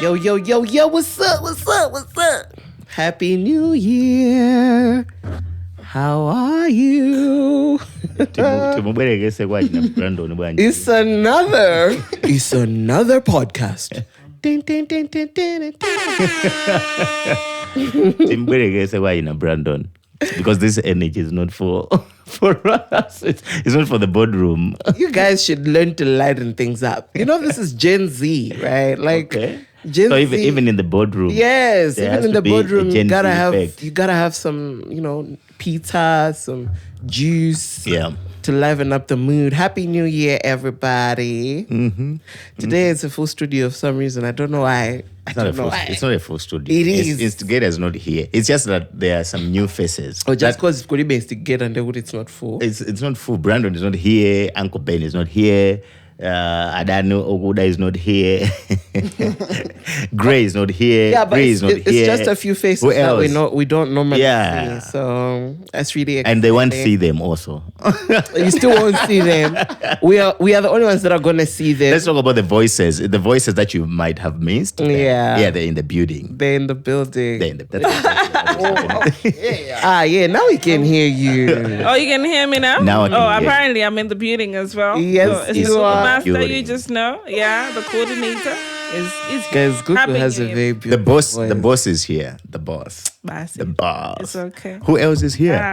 Yo, what's up? Happy New Year. How are you? It's another podcast. Brandon. Because this energy is not for us. It's not for the boardroom. You guys should learn to lighten things up. You know, this is Gen Z, right? Like, okay. Gen so Z. even in the boardroom. Yes, even in the boardroom, you gotta have some, pizza, some juice. Yeah. To liven up the mood. Happy New Year, everybody. Mm-hmm. Today it's a full studio for some reason. I don't know why. It's not a full studio. It is. Instigator is not here. It's just that there are some new faces. Oh, just because it's going to be Instigator and it's not full? It's not full. Brandon is not here. Uncle Ben is not here. Adano Oguda is not here. Gray is not here. Yeah, but it's just a few faces that we don't normally see. So that's really exciting. And they won't see them also. You still won't see them. We are the only ones that are going to see them. Let's talk about the voices. The voices that you might have missed. Yeah, they're in the building. They're in the building. Yeah, now we can hear you. Oh, you can hear me now? Apparently I'm in the building as well. Yes, you are. Master, you just know. Yeah, the coordinator is guys, Gugu has a very beautiful voice. The boss is here. The boss. The boss. It's okay. Who else is here?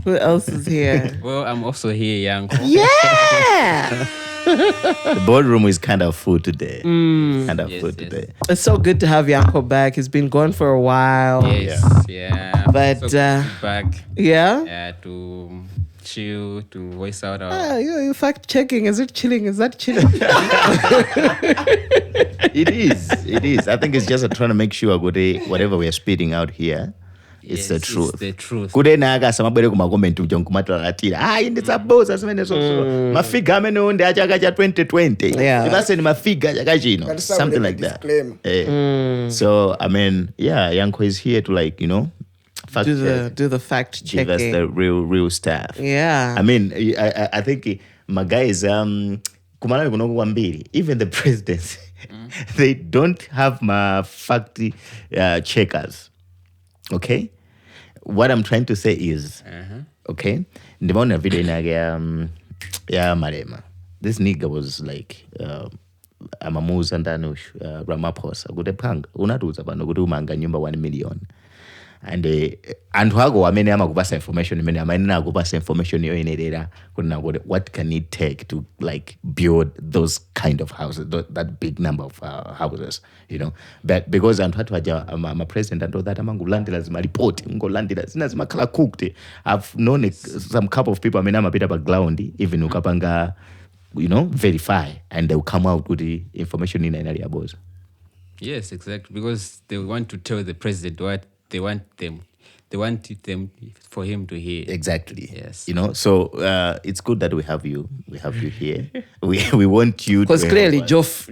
Who else is here? Well, I'm also here, young. Yeah. The boardroom is kind of full today. Today. It's so good to have Yanko back. He's been gone for a while. Yes, yeah. But so back. Yeah. Yeah, to chill, to voice out our... you fact checking. Is it chilling? Is that chilling? It is. I think it's just trying to make sure whatever we are spitting out here, it's the truth. It's the truth. Kude naga samabere kuma comment ujonkumatalalatira. Nditsa boss asemene so. Mafiga amene onde achaka cha 2020. Yeah. That's in mafiga chaka chino. Something like that. So I mean, Yanko is here to do the fact checking. Give us the real stuff. Yeah. I mean, I think my guys kumalawi kuno kwambiri, even the presidents, they don't have my fact checkers. Okay? What I'm trying to say is, okay, ndimaona video ya Marema. This nigga was like, amamuza ndani Ramaphosa kuti phanga unatuza pano kuti umanga nyumba 1 million. And anthu ako amene amakupasa information imene amene akupasa information yoyenerera kuti what can it take to build those kind of houses, that big number of houses, but because anthu athu aja ama president and all that amangulandira zimaripoti ngolandira zina zimakhala cooked. I've known some couple of people amene amapita pa ground even ukapanga verify and they'll come out with the information in an area boss. Yes, exactly, because they want to tell the president what they want them for him to hear. Exactly. Yes. So it's good that we have you here. We want you to... Because clearly Geoff...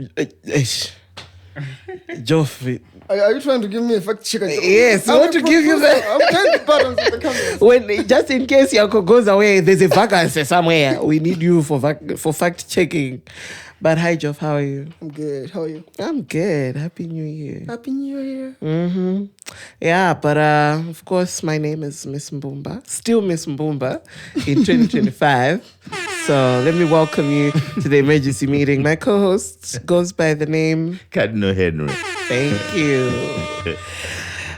Geoff... Are you trying to give me a fact checker? Yes, I want to give you that. I'm trying to balance the cameras. Just in case Yanko goes away, there's a vacancy somewhere. We need you for fact checking. But hi, Geoff, how are you? I'm good. How are you? I'm good. Happy New Year. Happy New Year. Mm-hmm. Yeah, but of course, my name is Miss Mbumba. Still Miss Mbumba in 2025. So let me welcome you to the emergency meeting. My co-host goes by the name... Cardinal Henry. Thank you.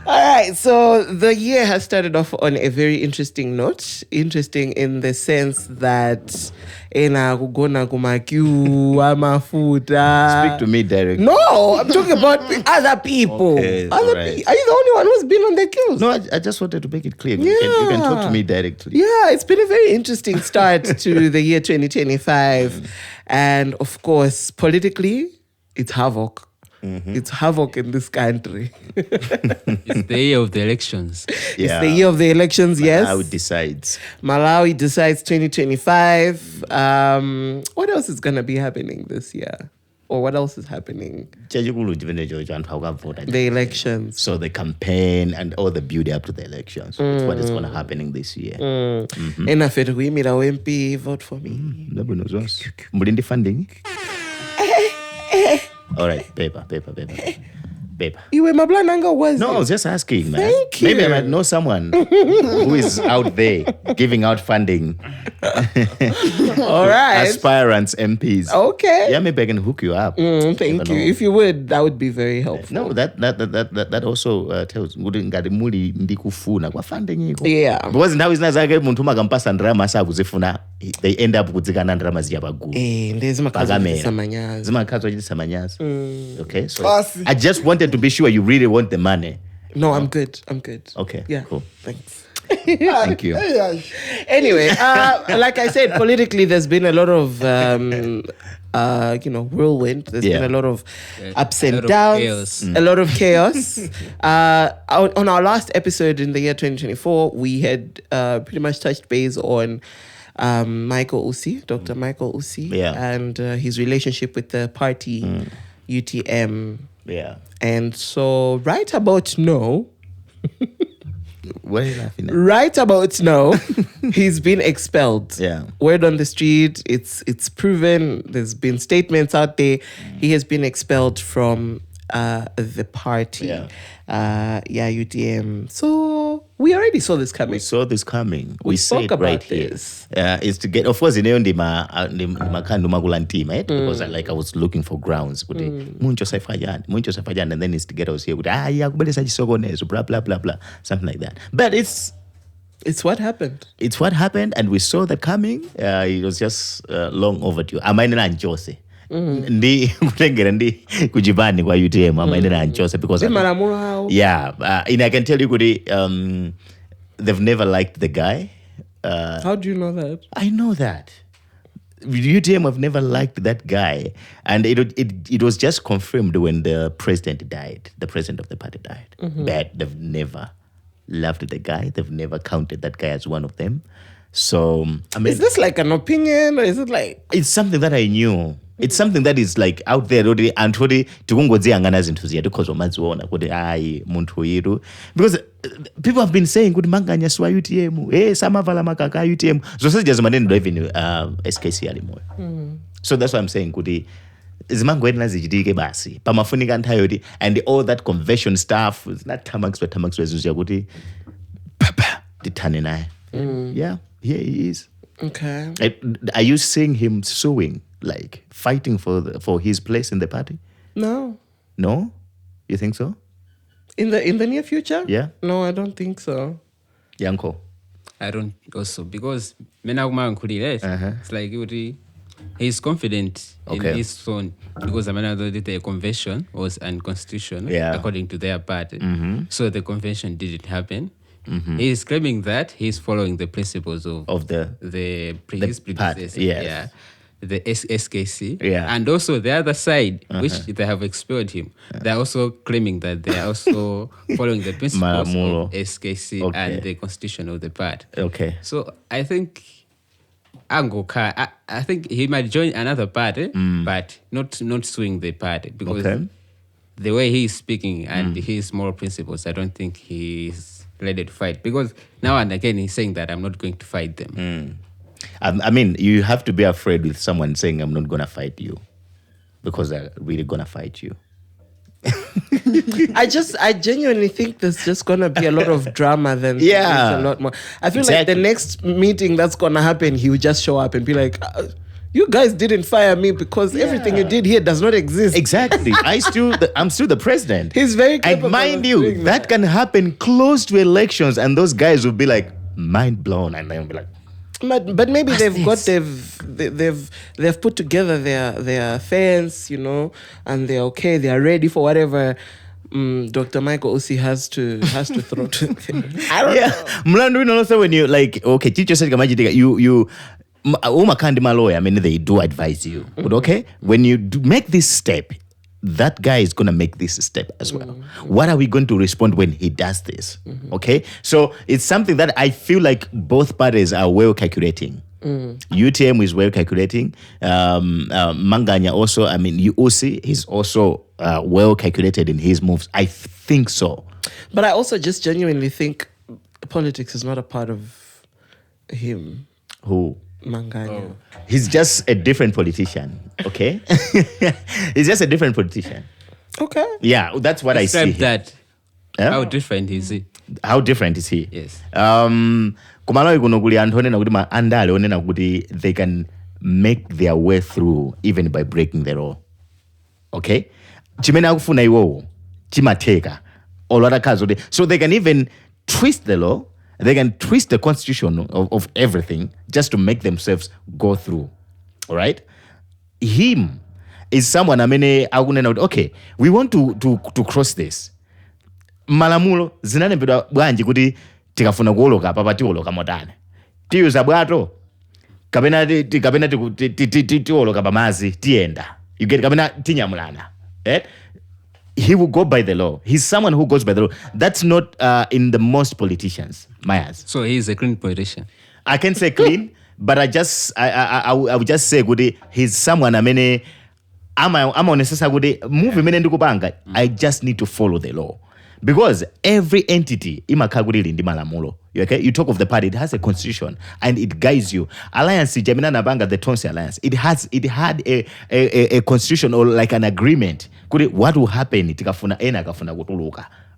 All right, so the year has started off on a very interesting note. Interesting in the sense that Speak to me directly. No, I'm talking about other people. Okay, Are you the only one who's been on the kills? No, I just wanted to make it clear. Yeah. You can talk to me directly. Yeah, it's been a very interesting start to the year 2025. And of course, politically, it's havoc. It's havoc in this country. It's the year of the elections. It's the year of the elections, yes. Malawi decides 2025. What else is going to be happening this year? Or what else is happening? The elections. So the campaign and all the build up to the elections. That's what is going to happen this year. MP, vote for me. Mulindi funding. All right, paper. Iwe Mablananga was No, I it? was just asking, man. Thank Maybe I you. might know someone who is out there giving out funding. All right. Aspirants, MPs. Okay. Yeah, maybe I can hook you up. Thank Never you. know. If you would, that would be very helpful. No, that also tells kuti ngati muli ndikufuna kwa funding iko. Yeah. Because nthawi zina zake munthu makampasa ndrama sakuzifuna, they end up kudzikana ndrama zija paguwa. Ndezi makazisa manyazi. Zimakhazi ochitisa manyazi. Okay, so Pasi. I just wanted to be sure you really want the money. No, I'm good. Okay, Yeah. cool. Thanks. Thank you. Hey, Anyway, like I said, politically, there's been a lot of, whirlwind. There's Yeah. been a lot of ups a and lot of downs, chaos. a lot of chaos. On our last episode in the year 2024, we had pretty much touched base on Michael Usi, Dr. Michael Usi, Yeah. and his relationship with the party UTM. Yeah. And so, right about now, What are you laughing at? right about now, he's been expelled. Yeah. Word on the street, it's proven. There's been statements out there. He has been expelled from the party. UTM. So we already saw this We coming. saw this coming. We say spoke it about right here. this. Is to get, of course, ineyo ndimakulantima, right? Because I was looking for grounds. Kuti muncho safajani, and then it's to get us here. Kuti yakubeleza chisokonezo, blah blah blah blah, something like that. But it's what happened. it's what happened, and we saw that coming. It was just long overdue. Amainena njose. Ndi kutengera ndi kujibani kwa UTM amainena njose because Malamulo how? yeah, and I can tell you, Kudi, they've never liked the guy. How do you know that? I know that. UTM have never liked that guy. And it was just confirmed when the president died. The president of the party died. But they've never loved the guy. They've never counted that guy as one of them. So, I mean, Is this like an opinion or is it like it's something that I knew. It's something that is like out there already, and tikungodziyangana zinthu ziya because umadziona kuti ayi munthu yiru, because people have been saying kuti manganya siwa UTM, samavala makaka UTM, zonse zija zimanenedwa even SKC alimoyo. So that's why I'm saying kuti zimangoyenera zichitike basi pamafunika nthawi yoti, and all that conversion stuff zinathamangiswa zizuya kuti papa tithane naye. Yeah, here he is. okay? Are you seeing him suing, like fighting for his place in the party? No. No, you think so? In the near future? Yeah. No, I don't think so. Yanko. I don't also, because it's like he's confident Okay. in his own, because the convention was unconstitutional according to their party. So the convention didn't happen. He's claiming that he's following the principles of the his party, predecessor, yes. the SKC, Yeah. and also the other side, which they have expelled him. They're also claiming that they are also following the principles Malamulo. of SKC Okay. and the constitution of the party. Okay. So I think Angoka, I think he might join another party, but not suing the party, because Okay. the way he's speaking and his moral principles, I don't think he's ready to fight. Because now and again he's saying that I'm not going to fight them. I mean, you have to be afraid with someone saying, I'm not going to fight you, because they're really going to fight you. I genuinely think there's just gonna be a lot of drama than Yeah. there's a lot more. I feel Exactly. like the next meeting that's gonna happen, he will just show up and be like, "You guys didn't fire me because everything you did here does not exist." Exactly. I'm still the president. He's very And capable mind of you, doing that can happen close to elections, and those guys will be like mind blown, and they'll be like, But maybe What's they've put together their affairs, and they're okay. They are ready for whatever Dr. Michael Usi has to throw to them. I don't know. Mlandu, also when you like, okay, teacher said, you my lawyer, I mean, they do advise you, but okay, when you make this step, that guy is going to make this step as well. What are we going to respond when he does this? Okay, so it's something that I feel like both parties are well calculating. UTM is well calculating. Manganya also, I mean, UOC is also well calculated in his moves. I think so. But I also just genuinely think politics is not a part of him. Who? Manganya. He's just a different politician. Okay? He's just a different politician. Okay. Yeah, that's what Describe I see. that. Yeah? How different is he? How different is he? Yes. Kumalawi kuno kuli anthu onena kuti andale onena kuti they can make their way through even by breaking the law. Okay? Chimene akufuna iwowo chimatheka. So they can even twist the law, they can twist the constitution of everything just to make themselves go through. All right? Him is someone amene akunena kuti okay, we want to cross this. Malamulo zinalembedwa bwanji kuti tikafuna kuoloka papa tioloka motani. Tiyuza bwato kapena tioloka pamazi tienda. You get kapena tinyamulana. Right? He will go by the law. He's someone who goes by the law. That's not in the most politicians, Myers. So he's a clean politician. I can't say clean, but I would just say good. He's someone I'm necessary good. Move I just need to follow the law. Because every entity, okay? You talk of the party, it has a constitution and it guides you. Alliance, Gemina Nabanga, the Tonsi Alliance, it had a constitution or like an agreement. What will happen?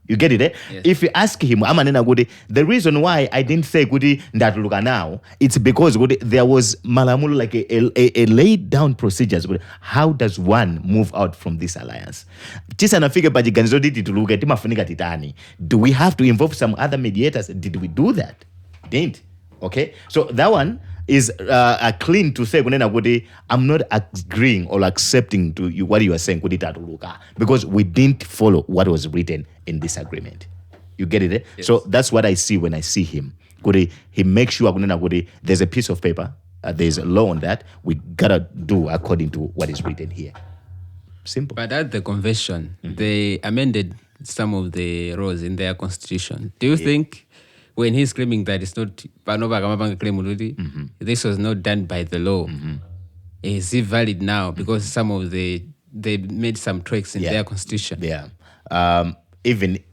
You get it, eh? Yes. If you ask him, the reason why I didn't say Gudi Ndatuluka now, it's because there was Malamulo like a laid down procedures. How does one move out from this alliance? Do we have to involve some other mediators? Did we do that? Didn't. Okay? So that one is clean to say I'm not agreeing or accepting to you what you are saying because we didn't follow what was written in this agreement. You get it? Eh? Yes. So that's what I see when I see him. He makes sure there's a piece of paper, there's a law on that. We gotta do according to what is written here. Simple. But at the convention, they amended some of the laws in their constitution. Do you think when he's claiming that it's not this was not done by the law, is it valid now? Because some of they made some tweaks in their constitution. Yeah.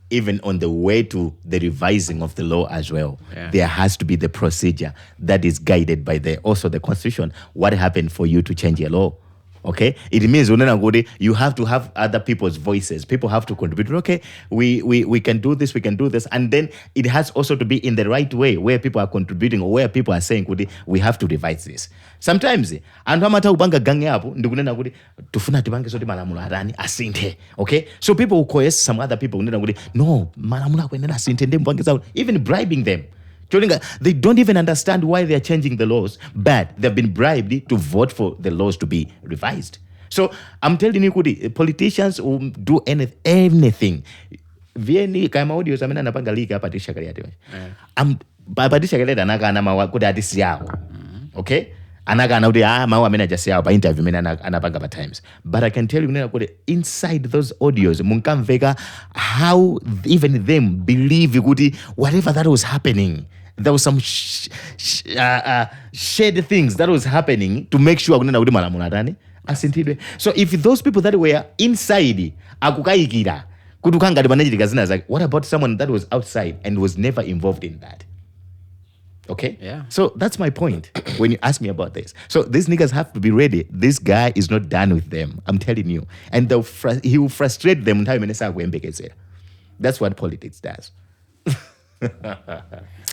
Even on the way to the revising of the law as well, there has to be the procedure that is guided by also the constitution. What happened for you to change a law? Okay, it means you have to have other people's voices. People have to contribute. Okay, we can do this, and then it has also to be in the right way where people are contributing or where people are saying we have to revise this. Sometimes okay, so people will coerce some other people. No, even bribing them. They don't even understand why they're changing the laws, but they've been bribed to vote for the laws to be revised. So I'm telling you, politicians will do anything. Vieni kama audio zamena napanga liga hapa tisha kali yate. Papatisha kali anaka ana mawa kuda hadisi yao. Okay? Anaka ana mawa mena just yao ba interview mena anapanga ba times. But I can tell you inside those audios munkamveka how even them believe whatever that was happening. There was some shady things that was happening to make sure so if those people that were inside what about someone that was outside and was never involved in that? Okay? Yeah. So that's my point when you ask me about this. So these niggas have to be ready. This guy is not done with them. I'm telling you. And he will frustrate them. That's what politics does.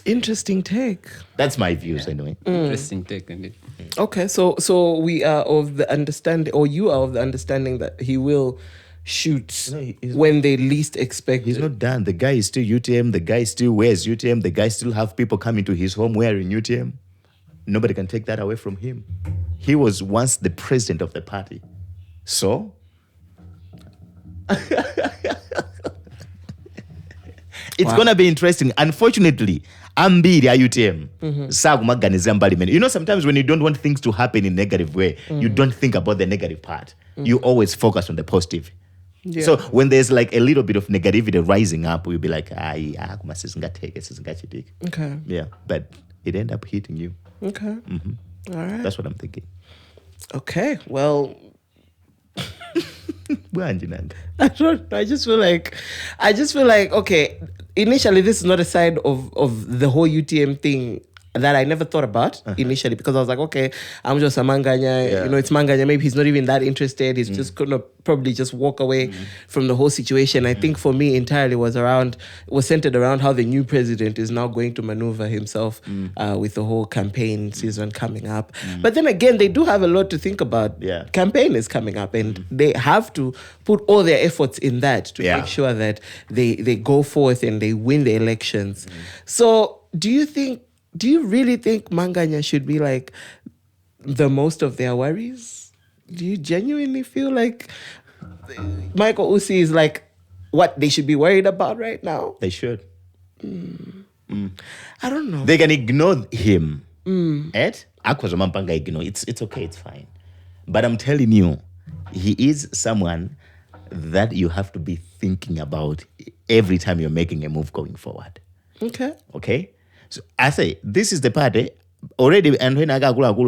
Interesting take. That's my views anyway. Interesting take, indeed. Okay, so we are of the understanding, or you are of the understanding that he will shoot when they least expect He's it. not done. The guy is still UTM. The guy still wears UTM. The guy still have people coming to his home wearing UTM. Nobody can take that away from him. He was once the president of the party. So... It's gonna be interesting. Unfortunately, ambiri UTM. You know, sometimes when you don't want things to happen in a negative way, you don't think about the negative part. You always focus on the positive. Yeah. So when there's like a little bit of negativity rising up, you'll be like, okay. Yeah, but it end up hitting you. Okay. All right. That's what I'm thinking. Okay. Well, I I just feel like okay, initially this is not a side of the whole UTM thing that I never thought about initially, because I was like, okay, I'm just a manganya, it's manganya. Maybe he's not even that interested. He's just gonna probably just walk away from the whole situation. I think for me entirely was centered around how the new president is now going to maneuver himself with the whole campaign season coming up. But then again, they do have a lot to think about. Yeah. Campaign is coming up, and they have to put all their efforts in that to make sure that they go forth and they win the elections. So do you really think Manganya should be like the most of their worries? Do you genuinely feel like Michael Usi is like what they should be worried about right now? They should. I don't know. They can ignore him. It's okay, it's fine. But I'm telling you, he is someone that you have to be thinking about every time you're making a move going forward. Okay? So I say, this is the party already, and when I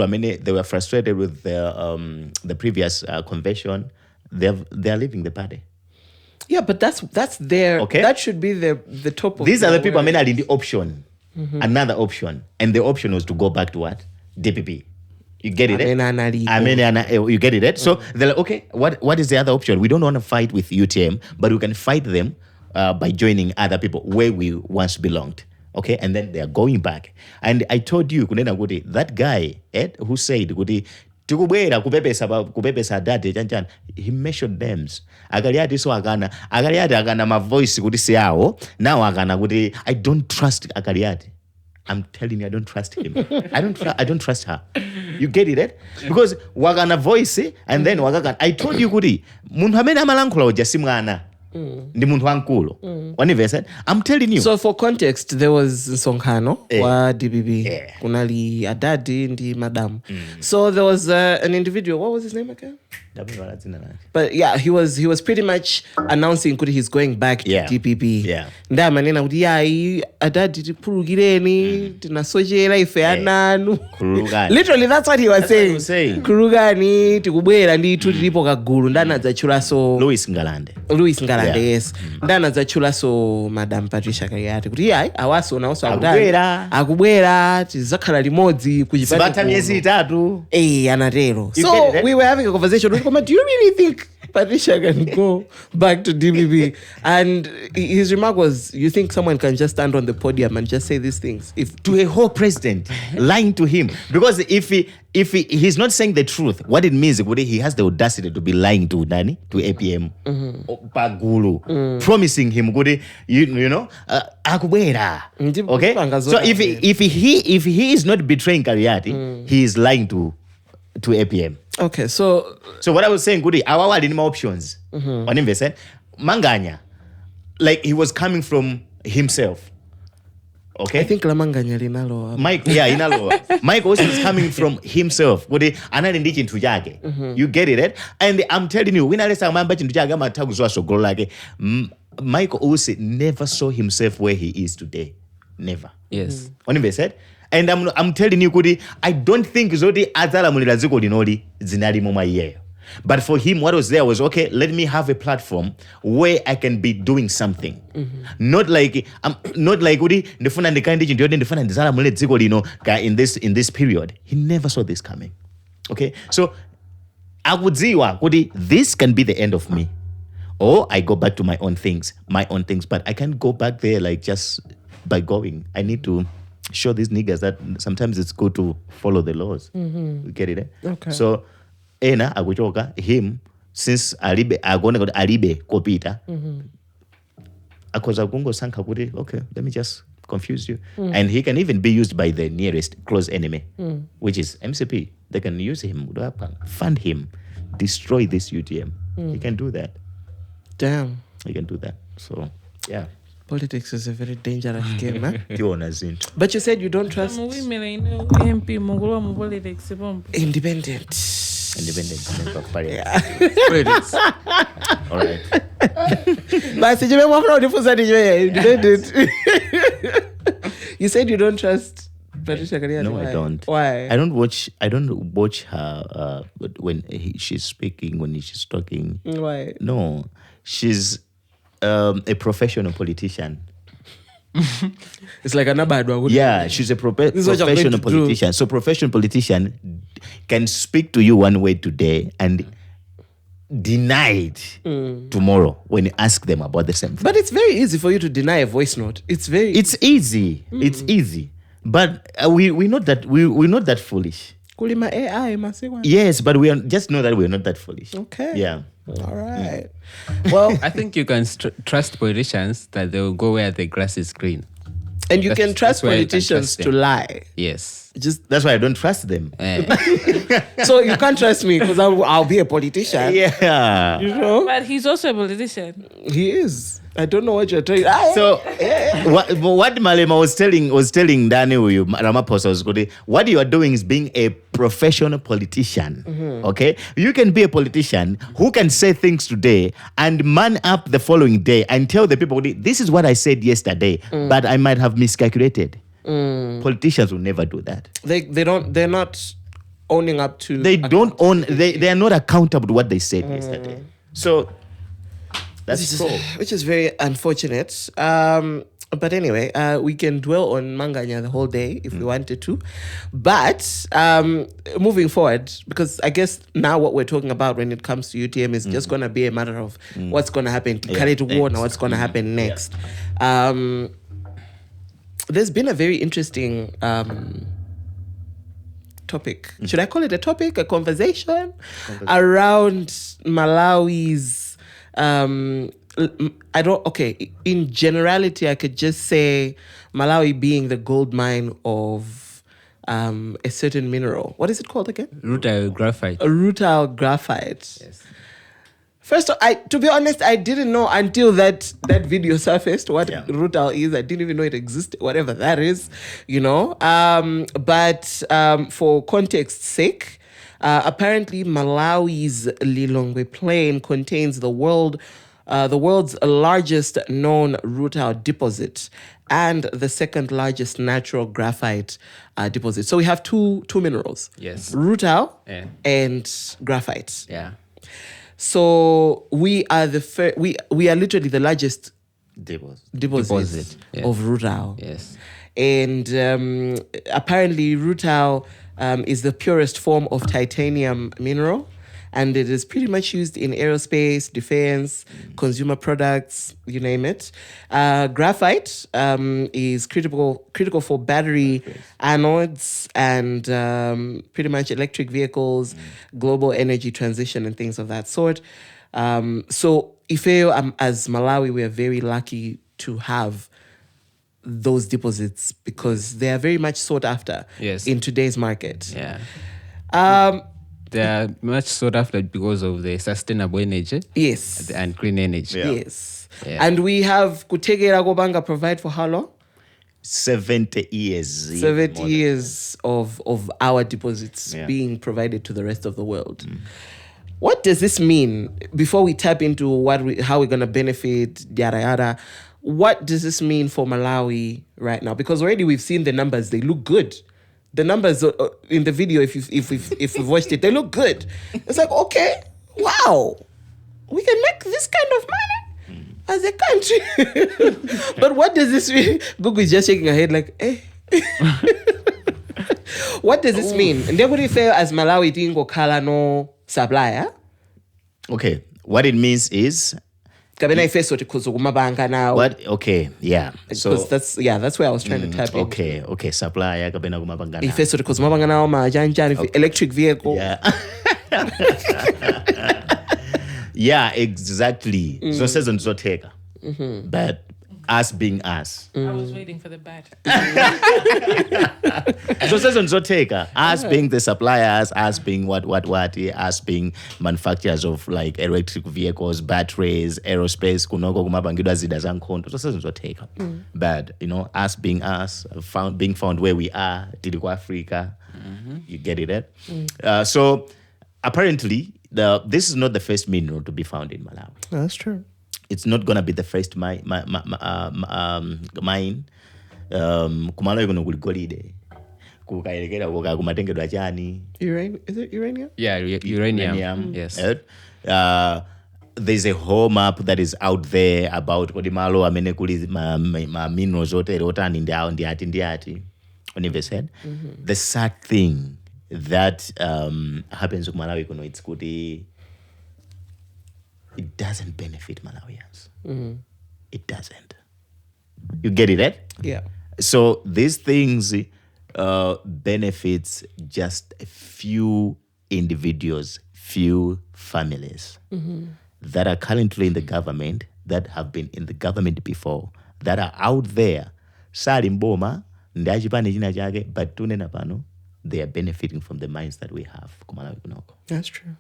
mean, they were frustrated with the previous convention. They're leaving the party. Yeah, but that's their. Okay. That should be the top of. These are the people are in the option, another option, and the option was to go back to what? DPP. You get it? You get it? So they're like, okay, what is the other option? We don't want to fight with UTM, but we can fight them by joining other people where we once belonged. Okay, and then they are going back. And I told you, that guy, Ed, who said, he measured them. Agaliati so agana my voice now I don't trust Agaliati. I'm telling you, I don't trust him. I don't trust her. You get it, eh? Because wagana voice and then wagana. I told you, muntu amene amalankula jasimwana. Ndi muntu wankulu. I'm telling you. So for context, there was Nsonkhano wa DBB. Kunali Adadi ndi Madam. So there was an individual. What was his name again? But yeah, he was pretty much announcing he's going back to DPP. Yeah. Nda manena kuti Adadi tipulugireni tinasojera ife ananu. Literally that's what he was saying. Kurugani tikubwera ndithu tilipo kagulu ndanadzachula so Louis Ngalande, yes. Ndanadzachula so Madam Patricia Kariati kuti awaso nawso akubwera tizakhala limodzi kuchipata miezi 3. Anatero. So we were having a conversation with him. Do you really think Patricia can go back to DBB? And his remark was, you think someone can just stand on the podium and just say these things? If to a whole president, lying to him. Because if he's not saying the truth, what it means is he has the audacity to be lying to Nani, to APM, Pagulu, promising him, akubwera. Okay? So if he is not betraying Kariati, he is lying to APM. Okay, so what I was saying, our options. Manganya, like he was coming from himself. Okay, I think la Manganya linalo. Mike also is coming from himself. You get it, right? And I'm telling you, when I listen to Mike also never saw himself where he is today. Never. Yes. And I'm telling you, I don't think Zodi Azala Mulaziko Dinoli Zinari Moma year. But for him, what was there was, okay, let me have a platform where I can be doing something. Not like in this period. He never saw this coming. Okay? So I would say this can be the end of me. Or I go back to my own things. But I can't go back there like just by going. I need to show these niggas that sometimes it's good to follow the laws. You get it? Eh? Okay. So, aguchoka him since alibe kopita. Akoza kungo sanka kuti, okay, let me just confuse you. And he can even be used by the nearest close enemy, which is MCP. They can use him, fund him, destroy this UTM. He can do that. Damn. He can do that. So, yeah. Politics is a very dangerous game, huh? But you said you don't trust independent. Politics. All right. You said you don't trust Patricia Kariati. No, I don't. Why? I don't watch her when she's speaking, when she's talking. Why? No, she's a professional politician. It's like an abadwa. Yeah, she's a is what you're going to professional do. politician. So professional politician can speak to you one way today and deny it tomorrow when you ask them about the same thing. But it's very easy for you to deny a voice note. It's easy. It's easy. But we're not that foolish. Kulima AI masewa. Yes, but we just know that we're not that foolish. Okay. Yeah. All right. Well, I think you can trust politicians that they will go where the grass is green. and you can trust that's why you can politicians trust to them. lie. Yes. Just That's why I don't trust them. so you can't trust me because I'll be a politician. Yeah. You know, But he's also a politician. he is. I don't know what you're trying. So what Malema was telling Daniel Ramaphosa was good. What you are doing is being a professional politician. Okay, you can be a politician who can say things today and man up the following day and tell the people, this is what I said yesterday, but I might have miscalculated. Politicians will never do that. They're not owning up to. They don't own. They are not accountable to what they said yesterday. So that's cool. which is very unfortunate. But anyway, we can dwell on Manganya the whole day if we wanted to. But moving forward, because I guess now what we're talking about when it comes to UTM is just going to be a matter of what's going to happen to Khaled Warner, what's going to happen next. There's been a very interesting topic. Should I call it a topic, a conversation around Malawi's in generality, I could just say Malawi being the gold mine of a certain mineral. What is it called again? Rutile graphite. A rutile graphite. Yes. First, to be honest, I didn't know until that video surfaced what rutile is. I didn't even know it existed, whatever that is, you know. But for context's sake, apparently Malawi's Lilongwe Plain contains the world's largest known rutile deposit and the second largest natural graphite deposit. So we have two minerals. Yes. Rutile Yeah. and graphite. Yeah. So we are we are literally the largest deposit Yeah. of rutile. Yes. And apparently rutile is the purest form of titanium mineral, and it is pretty much used in aerospace, defense, consumer products, you name it. Graphite is critical for battery anodes and pretty much electric vehicles, global energy transition and things of that sort. So Ifeo, as Malawi, we are very lucky to have those deposits because they are very much sought after in today's market. Yeah. They are much sought after because of the sustainable energy. Yes. And clean energy. Yeah. Yes. Yeah. And we have Kutegera Gobanga provide for how long? 70 years. 70 years of our deposits Yeah. being provided to the rest of the world. What does this mean? Before we tap into how we're going to benefit, yada yada, what does this mean for Malawi right now? Because already we've seen the numbers; they look good. The numbers in the video, if we've watched it, they look good. It's like, okay, wow, we can make this kind of money as a country. But what does this mean? Gugu is just shaking her head like, eh. What does this mean? And then would you say as Malawi dingo kala no supplier? Okay, what it means is Kabena ifeso tikuzugumabanga now. what? Okay, yeah. So Because that's where I was trying to tap in. okay, supplier kabena kumabangana. Ifeso tikuzumabanga now majanjani electric vehicle. Yeah. Yeah, exactly. So says on Zoteka. But us being us. I was waiting for the bad. So says on Zoteka, us being the suppliers, us being what, us being manufacturers of like electric vehicles, batteries, aerospace, kunoko kumabangidwa zida zankonto. So says on Zoteka. But you know, us being us, being found where we are, Tidiko Africa. You get it, eh? So apparently this is not the first mineral to be found in Malawi. That's true. It's not gonna be the first mine. Kumalawi kuno kuli golide. Kukaelekera kumatengedwa chani. Is it uranium? Yeah, uranium. Yes. there's a whole map that is out there about kodi malo amene kuli ma minerals otere otani ndi ati. Said the sad thing that happens with Malawi kuno, it's kuti it doesn't benefit Malawians. It doesn't. You get it, right? Yeah. So these things benefits just a few individuals, few families that are currently in the government, that have been in the government before, that are out there. Sali mboma ndachipane china chake, but tunena pano, they are benefiting from the minds that we have. That's true.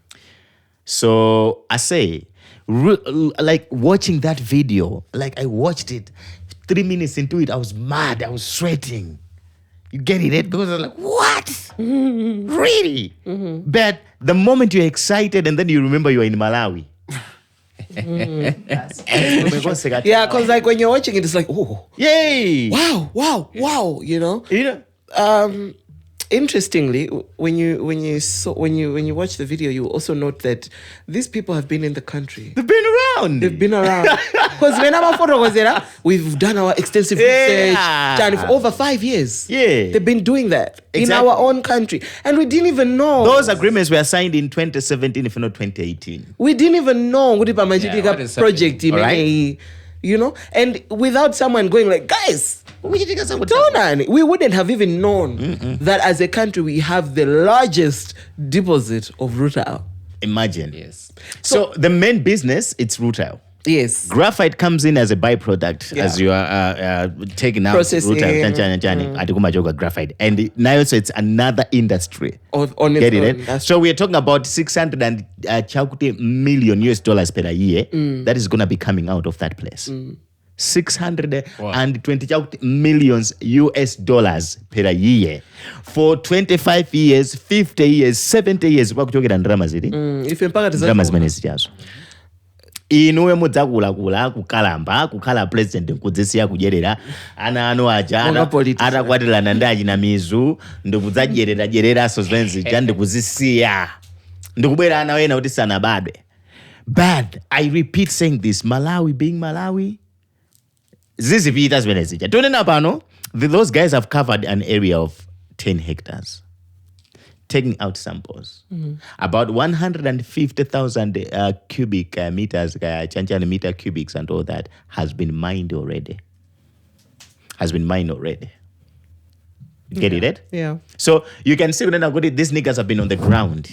So I say, like watching that video, like I watched it, 3 minutes into it, I was mad, I was sweating. You get it? Because I was like, what? Really? But the moment you're excited and then you remember you're in Malawi. Yeah, because like when you're watching it, it's like, oh, yay! Wow, you know. Interestingly, when you watch the video, you also note that these people have been in the country. They've been around. Because when I'm a photo, we've done our extensive research, done for over 5 years. Yeah, they've been doing that in our own country, and we didn't even know. Those agreements were signed in 2017, if not 2018. We didn't even know what the project, right? You know, and without someone going like, guys, we wouldn't have even known that as a country we have the largest deposit of rutile. Imagine. Yes. So the main business, it's rutile. Yes. Graphite comes in as a byproduct as you are taking out rutile, graphite. And now also it's another industry. Get it? So we are talking about $600 million US per year that is going to be coming out of that place. 620 millions US dollars per year for 25 years, 50 years, 70 years. Inuwe mudzakula kukalamba kukhala president nkudzisiya kudyerera ana anu aja atakwatirana ndi achinamizu ndikudzadyereraso zvenzi ja ndikuzisiya ndikubwera ana wena kuti sanabadwe. But I repeat saying this, Malawi being Malawi, zizipita zimene zija tonena pano, those guys have covered an area of 10 hectares. Taking out samples. About 150,000 cubic meters, meter cubics and all that has been mined already. Get it? Yeah. So you can see when these niggas have been on the ground.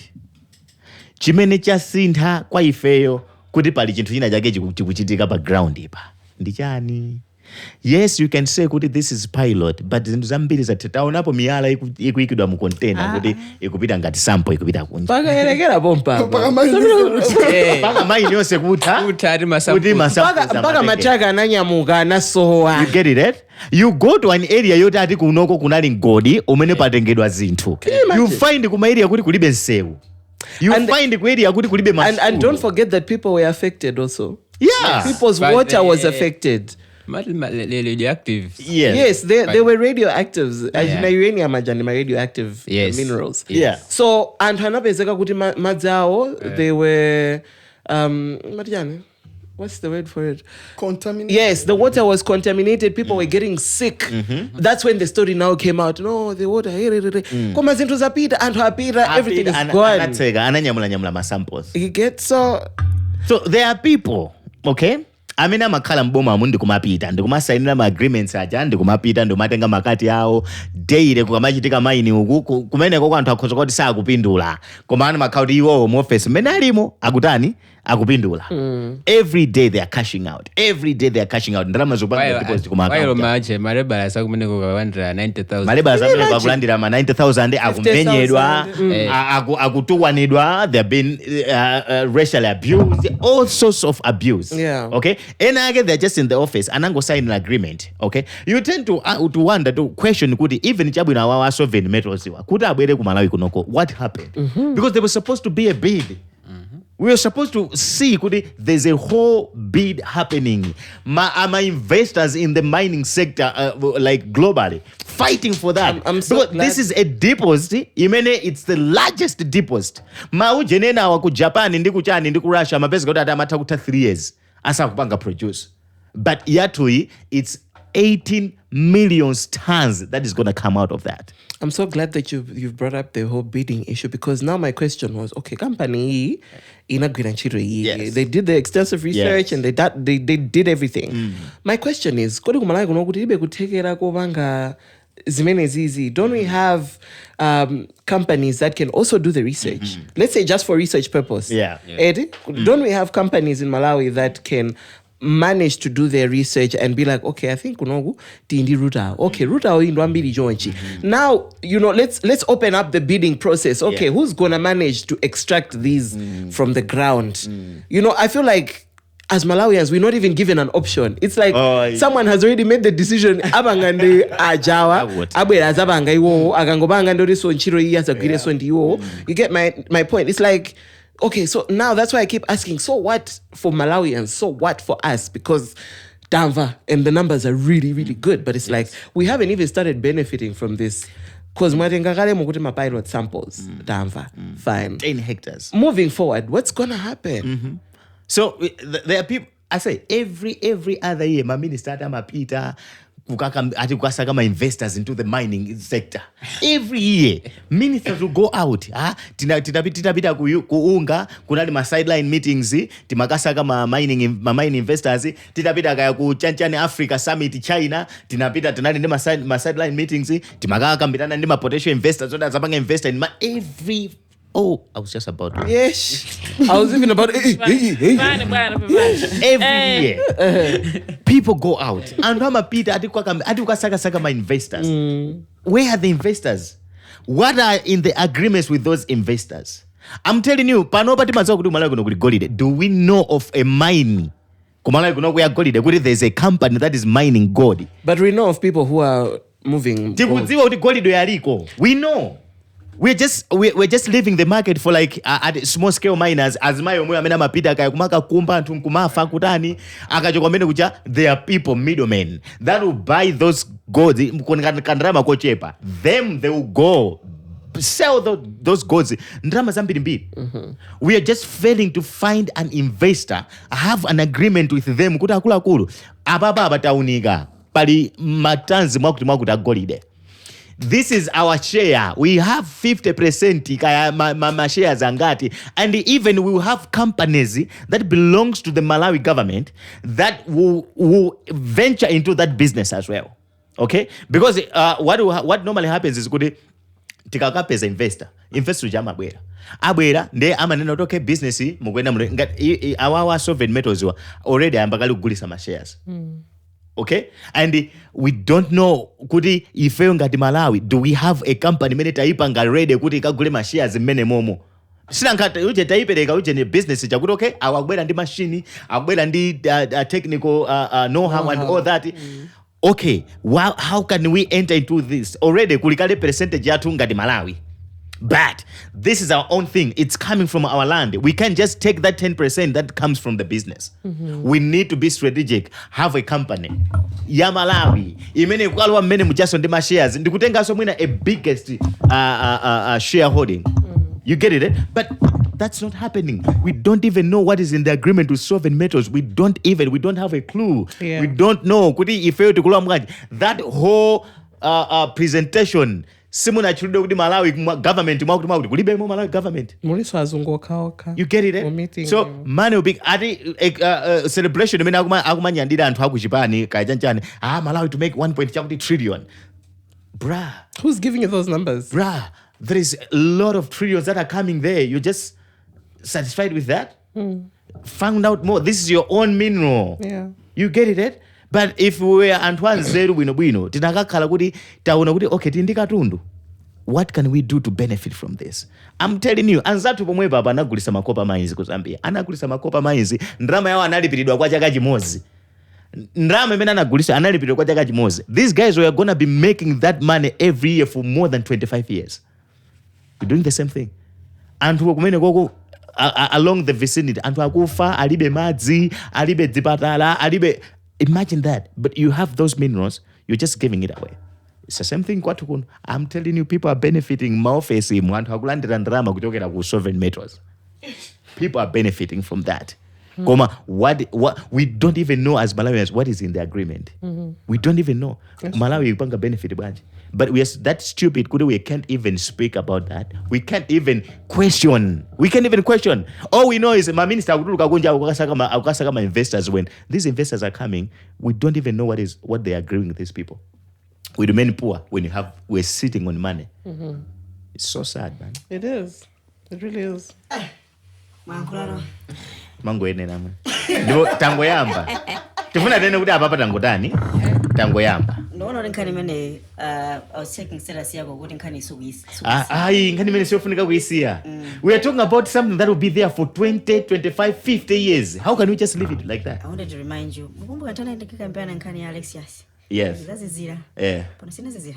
Chimene chasintha kwa ifeyo kuti pali chinthu china chake chikuchitika pa ground ipa. Ndichani? Yes, you can say kuti this is pilot, but zinthu zambiri zatetaonapo miyala ikuikidwa mu container kuti ikupita ngati sample ikupita kunja. Pakayerekera pompa. Paka maini yonse kutha paka matraka ananyamuka anasowa. You get it, right? You go to an area yoti ati kunoko kunali ngodi umene patengedwa zinthu. You find kuma area kuti kulibe nsewu. You find ku area kuti kulibe masuku. And don't forget that people were affected also. Yeah. People's water was affected. Radioactive. Yes, they were radioactives. Uranium and radioactive minerals. Yeah. So and hanapezeka kuti madzao they were what's the word for it? Contaminated. Yes, the water was contaminated. People were getting sick. That's when the story now came out. No, the water. Koma zinthu zapita and everything is gone. Ananyamula ma samples. You get so there are people, okay? Amina makhala mboma amu ndikumapita ndikumasainira ma agreements aja ndikumapita ndomatenga makati yawo daily kukamachitika maini uku kumeneko kwanthu akhoza kuti sakupindula koma ana makhauti iwowo mu office mmene alimo akutani akupindula. Every day they are cashing out. Ndalama zopanga deposit kuma account. Wairo mache malebala sakumeneko kwandira 90,000. Malebala zamene kwakulandira ma 90,000 akumenyedwa akutukwanidwa. They have been racially abused, all sorts of abuse. Yeah. Okay? And again they're just in the office anango sign an agreement. Okay? You tend to wonder, to question kuti even chabwina wawa sovereign metals kuti abwere ku Malawi kunoko, what happened? Because there was supposed to be a bid. We were supposed to see there's a whole bid happening. My investors in the mining sector, like globally, fighting for that. I'm so because glad. this is a deposit. Imene, it's the largest deposit. Maujenena wa ku Japan ndi ku China ndi ku Russia mapezi kuti atamata kuta 3 years asakupanga produce. But yatui, it's 18 million tons that is going to come out of that. I'm so glad that you've brought up the whole bidding issue, because now my question was, okay, company Yes. they did the extensive research, Yes. and they did everything. My question is, don't we have companies that can also do the research? Let's say just for research purpose. Yeah. Eddie, don't we have companies in Malawi that can manage to do their research and be like, okay, I think kunogu tindi Rutile. Okay, Rutile in Rwambili Joinchi. Now, let's open up the bidding process. Okay, who's gonna manage to extract these from the ground? I feel like as Malawians, we're not even given an option. It's like someone has already made the decision. Abangande ajawa, abwera zabanga iwo, agangobanga ndori so nchiro iya zagire so ndiwo. You get my point? It's like, okay, so now that's why I keep asking, so what for Malawians? So what for us? Because Danva, and the numbers are really, really good. But it's like, we haven't even started benefiting from this. Because my pilot samples, Danva, fine. 10 hectares. Moving forward, what's going to happen? So there are people, I say, every other year, my minister, my Peter, kukasaka investors into the mining sector. Every year, ministers will go out. Tinapita kuunga, kunali ma sideline meetings, timakasaka ma mining investors, tinapita kaya ku Chanchane Africa Summit China, tinapita tinali ndi ma sideline meetings, timakaka mbitana ndi ma potential investors, so that's about investor in every. Oh, I was just about to. Yes. I was even about every year. People go out. And I'm a Peter, saka my investors. Where are the investors? What are in the agreements with those investors? I'm telling you, do we know of a mine? There's a company that is mining gold. But we know of people who are moving gold. We know. We're just leaving the market for like at small scale miners. As my amena mapita kaya kumaka kumba tunkumafa kutani akachokwamene kucha, there are people, middlemen, that will buy those golds. Them they will go sell those golds. We are just failing to find an investor, have an agreement with them. Ababa bataunika pali matanzi mwakuta golide. This is our share. We have 50% kaya shares angati, and even we will have companies that belongs to the Malawi government that will venture into that business as well. Okay? Because what normally happens is kuti tikakapeza investor jama abwera nde amanena kuti okay, business mukwenda ngati our sovereign metals already ambakali kugulisa ma shares. Okay, and we don't know kuti ifeyo ngati Malawi, do we have a company mene taipanga ready kuti ikagule ma shares mene momo? Sinankata uje taipereka uje ne business chakuti okay, awabwera ndi machine, awabwera ndi technical know-how and all that. Okay, how can we enter into this? Already kulikale percentage yathu ngati Malawi. But this is our own thing. It's coming from our land. We can't just take that 10% that comes from the business. We need to be strategic. Have a company. Ya Malawi. Imene kwalwa mene mujaso ndi ma shares. Ndikutenga so mwina a biggest shareholding. You get it? But that's not happening. We don't even know what is in the agreement with sovereign metals. We don't have a clue. Yeah. We don't know. Kuti ifeyo tikula mwaji. That whole presentation. Simuna chudo kuti Malawi government mwakuti kulibe mo Malawi government. Muliso azungoka. You get it? So money will be celebration imene akumanyandira anthu akuchipani kayachanchane. Malawi to make 1.2 trillion. Bruh. Who's giving you those numbers? Bruh. There is a lot of trillions that are coming there. You're just satisfied with that? Found out more. This is your own mineral. Yeah. You get it? But if we were Antoine Zeru Bwino, tinakakhala kuti taona kuti okay tindikatundu. What can we do to benefit from this? I'm telling you, anzatu pomwe baba anagulisa makopa mines ku Zambia. Anagulisa makopa mines, ndrama yawo analipiridwa kwa chaka chimodzi. Ndrama imene anagulisa analipiridwa kwa chaka chimodzi. These guys were going to be making that money every year for more than 25 years. We're doing the same thing. Anthu kumene koko along the vicinity, anthu akufa, alibe madzi, alibe dzipatala, alibe. Imagine that. But you have those minerals, you're just giving it away. It's the same thing kwathu kuno. I'm telling you, people are benefiting maofesi mwantu akulandira ndrama kuchokera ku sovereign metals. People are benefiting from that. What we don't even know as Malawians what is in the agreement. We don't even know. Malawi upanga benefit banje. But we are that stupid. We can't even speak about that. We can't even question. All we know is my minister akasaka investors. When these investors are coming, we don't even know what they are agreeing with these people. We remain poor when we're sitting on money. It's so sad, man. It is. It really is. Mango ene namwe. Ndo tango yamba. Tifuna tene kuti apa tangotani? Tango yamba. No nkhani mene I was checking status yako kuti nkhani isukisi. Nkhani mene siyofunika kuisiya. We are talking about something that will be there for 20, 25, 50 years. How can we just leave it like that? I wanted to remind you. Mbumba tana ndikikambana nkhani ya Alexius. Yes. Zazizira. Yeah. Pana sina zazira.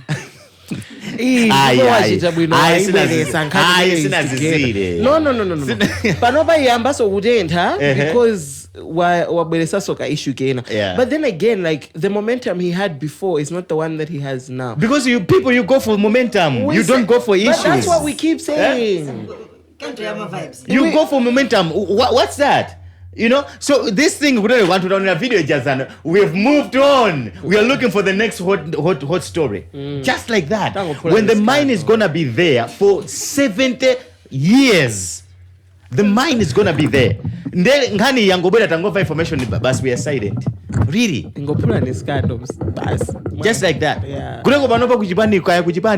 No. Panopa yamba so kutentha because wabweresa soka issue kena. But then again, like the momentum he had before is not the one that he has now. Because you go for momentum. You don't go for issues. But that's what we keep saying. You go for momentum. What's that? You know, so this thing we don't want to run a video just and we've moved on. We are looking for the next hot story. Just like that. When the mine is gonna be there for 70 years. The mine is gonna be there. Ngani yangobera tangova information but we are silent. Really? Just like that. Kureko panopa kuchipani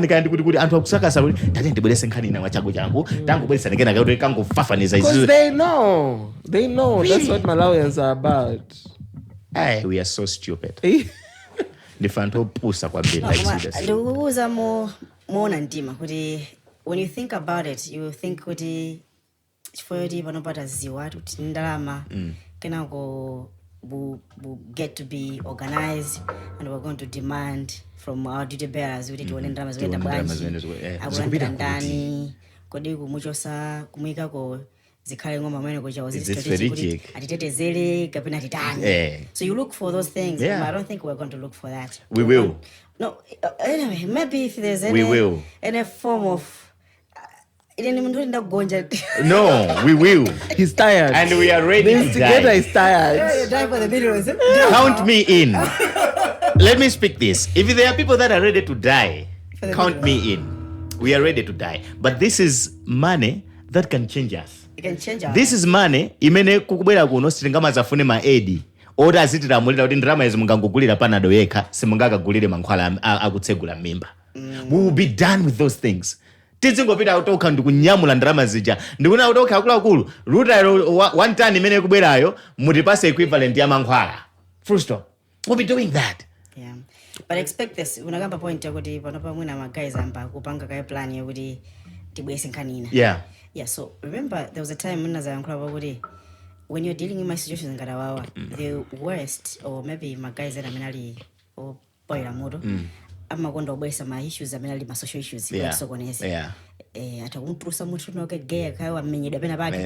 kandi kuti anthu akusakasa kuti tate ndibwerese nkhani ina wachago changu tangobweresa ndikena kuti kangofafaniza izo. Because they know. Really? That's what Malawians are about. We are so stupid. Ndifanto pusa kwa bit like serious. Ndikuuza muona ntima kuti when you think about it you think kuti chifukwa panopata ziwa kuti ndalama kenako will get to be organized and we're going to demand from our duty bearers kuti tione ndalama zikuenda bwanji akulandira ndani kodi kumuchosa kumuyika ko zikhale ngoma mwene kuchawo strategic atitetezele kapena titani. So you look for those things. I don't think we're going to look for that. We will. No, anyway, maybe if there's any form of no, we will. He's tired. And we are ready to die. Together is tired. You're dying for the millions. Count me in. Let me speak this. If there are people that are ready to die, count me in. We are ready to die. But this is money that can change us. It can change us. This is money. Imene kukubwera kuno sitingama zafune maedi. Oda azitira mulira kuti ndrama izi mungangugulira panado yekha simungakagulire mankhwala akutsegula mimba. We will be done with those things. Tizingopita kutoka ndikunyamula ndrama zija ndikuna kutoka akulu Rutile one time imene kubwerayo mutipase equivalent ya mankhwala. Full stop. We'll be doing that. Yeah. But expect this. Unagamba point yakuti panopa mwina guys amba kupanga kaya plan yakuti tibwese nkanina. Yeah, so remember there was a time when when you're dealing with my situations in Garawawa, the worst, or maybe my guys that are or boy Ramodo, I'm going to obey some issues, my social issues. Atakumprusa mutu noke gay kawa menye dapena bagi.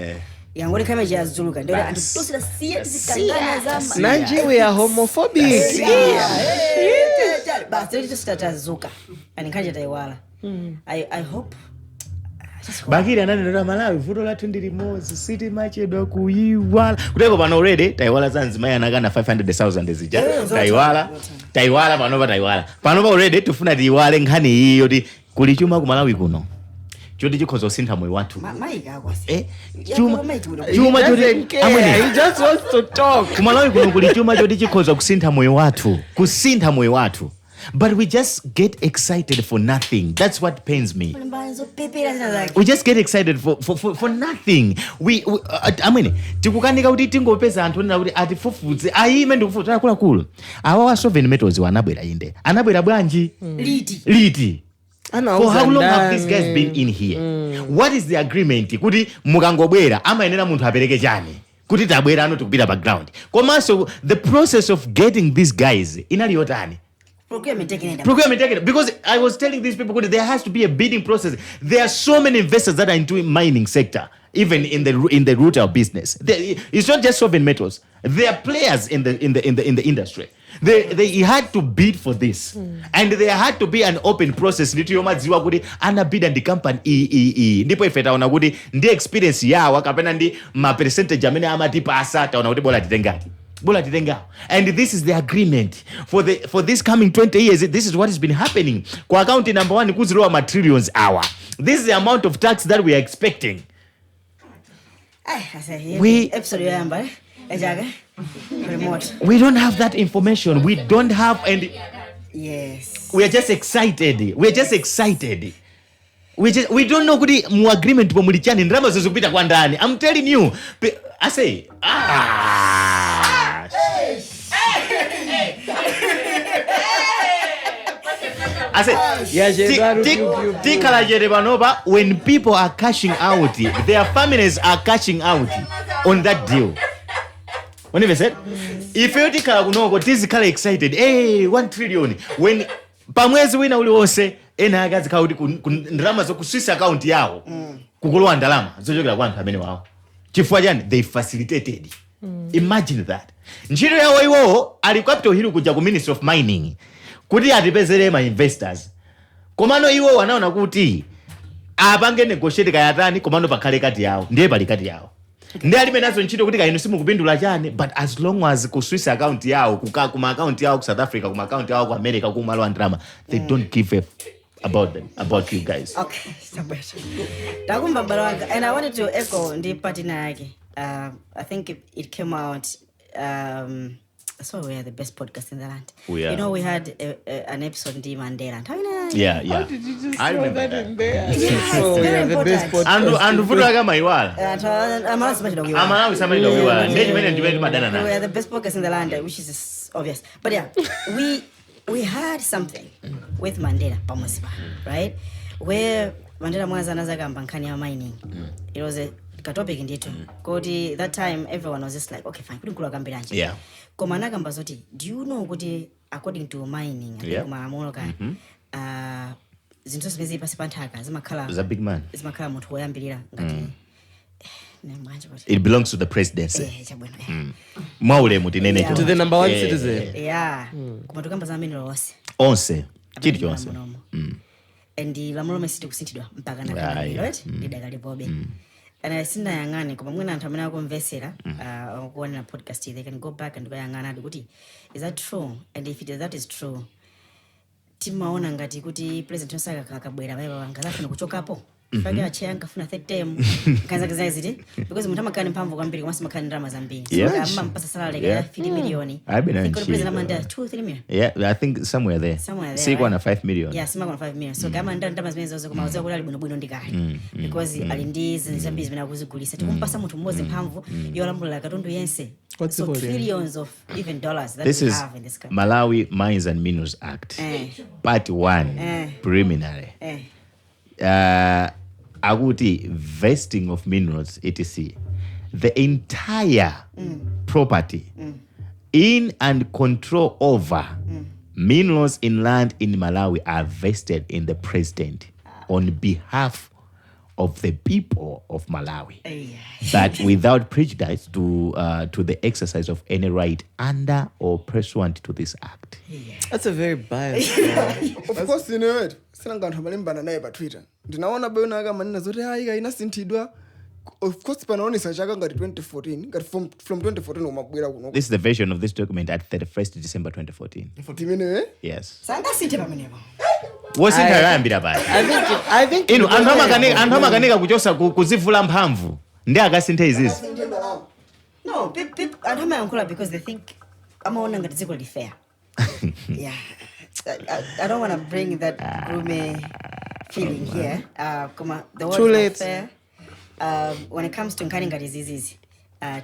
Yangoni kama jia zuluka. Ndio anatutusila siya tisikangana zama. Nanji we are homophobic. But they just start zuka. Anikaja taiwala. I hope Bakiri ananena Malawi vuto la 20 limozi city machedwa kuyiwala kuteko pano already taiwala Zanzibar yanakana 500,000 zija taiwala panopa already tufuna tiwale nkhani hiyo ti kuli chuma ku Malawi kuno choti chikhoza kusintha moyo wathu chuma choti he just wants to talk ku Malawi kuno kuli chuma choti chikhoza kusintha moyo wathu. But we just get excited for nothing. That's what pains me. We just get excited for nothing. I mean, tikukanika kuti tingopeza anthu na kuti atifufudze ayime ndikufuta kula. Awa sovereign metals wanabwera inde. Anabwera bwanji? Liti. For how long have these guys been in here? What is the agreement? Kuti mukangobwera amayenera munthu apereke chani? Kuti tabwera ano tikupita background. Komanso the process of getting these guys inali yotani? Procurement taking it. Because I was telling these people there has to be a bidding process. There are so many investors that are into mining sector, even in the Rutile business. It's not just sovereign metals. There are players in the industry. They had to bid for this. And there had to be an open process. Ndito yomadziwa kuti ana bid and the company ndipo ife taona kuti ndi experience yawo kapena ndi ma percentage amene amatipasa taona kuti bola titenga. And this is the agreement for this coming 20 years. This is what has been happening. Kwa account number 1 kuzilowa ma trillions hour. This is the amount of tax that we are expecting. We don't have that information. We don't have, and yes, we are just excited. We don't know kuti mu agreement po mulichani ndrama zozipita kwa ndani. I'm telling you. I say when people are cashing out, their families are cashing out on that deal. When you said, if you tikala kunoko tizikala excited, 1 trillion. When pamwezi wina uliwose ena agazi kauti ndrama zo ku Swiss account yawo kukulowa ndalama zochokera kwa anthu amene wawo. Chifukwa chani? They facilitated. Imagine that. Ntchito yawo iwo ali Capitol Hill kuja ku Ministry of Mining kuti atipezere ma investors. Komano iwo wanaona kuti apange negotiate kayatani komano pakhale kati yawo. Ndiye pali kati yawo. Ndi alibe nazo ntchito kuti kaino simukupindula chani, but as long as ku Swiss account yawo kuma account yawo ku South Africa kuma account yawo ku America ku malo andrama, they don't give a about them, about you guys. Okay, Takumba Balaga, and I wanted to echo the partner. I think it came out. So we are the best podcast in the land. We are. You know, we had an episode in Mandela. Yeah. How did you just I throw remember that that. in there? Yes, So we very are the best important. podcast. And futuga maiwala. Amalawi samali dogiwala. Ndimene madana na. We are the best podcast in the land, which is obvious. But yeah, we had something with Mandela Pamosiba, right? Where Mandela mwanza anaza kamba nkani ya mining. It was a topic indito. Kodi that time everyone was just like, okay fine, kudi kula kambiranje. Yeah. Komana kamba zoti, do you know kodi according to mining, I think kumalamulo ka zinto zimezi pasipantaka zimakhala. He's a big man. Zimakhala munthu woyambirira ngati. It belongs to the presidency. To the number 1 citizen. Yeah. Kumatukamba za mineral wose. Onse. Chiti chonse. And lamulo mesiti kusintidwa mpaka nakana, right? Didakali bobe. And I seen yangani kwa mwina anthu amene akumvesera kuona na podcast, they can go back and go yangana kuti is that true? And if that is true, timaona ngati kuti president Osaka kakabwera baiba ngazafuna kuchokapo. Faka achanga funa third term kanza kazaziti because mutama kani mpamvu kwambiri kwasi makani ndrama zambiri. So amba mpasa salary ya 50 million. I've been on president amanda 2-3 million. Yeah, I think somewhere there. Siko na 5 million. Yeah, sima kuna 5 million. So kama ndrama zimene zozo kuma uzako ali bwino ndikali. Because alindizi zambiri zimene akuzigulisa. Tikumpasa munthu mmodzi mphamvu yolamulira katundu yense. So trillions of even dollars that this we is have in this country. Malawi Mines and Minerals Act. Part 1. Preliminary. Aguti vesting of minerals, etc. The entire property in and control over minerals in land in Malawi are vested in the president on behalf of the people of Malawi, but without prejudice to the exercise of any right under or pursuant to this act. That's a very biased. Of course, you know it. Sinanganthu malimbana naye pa Twitter. Ndinaona bwana aka manena zote hayi inasintidwa. Of course, panaonesa chaka ngati 2014, ngati from 2014 umabwera kuno. This is the version of this document at 31st December 2014. 14 minutes? Yes. Sanga sinte pamenepo. Wasintayambira bali. I think anthu amakanika kuchosa kuzivula mphamvu ndi akasintha izizi. No, people anthu amayankhula because they think amaona ngati dziko li fair. Yeah. I don't want to bring that gloomy feeling here. The word is fair. When it comes to nkani ngati zizizi,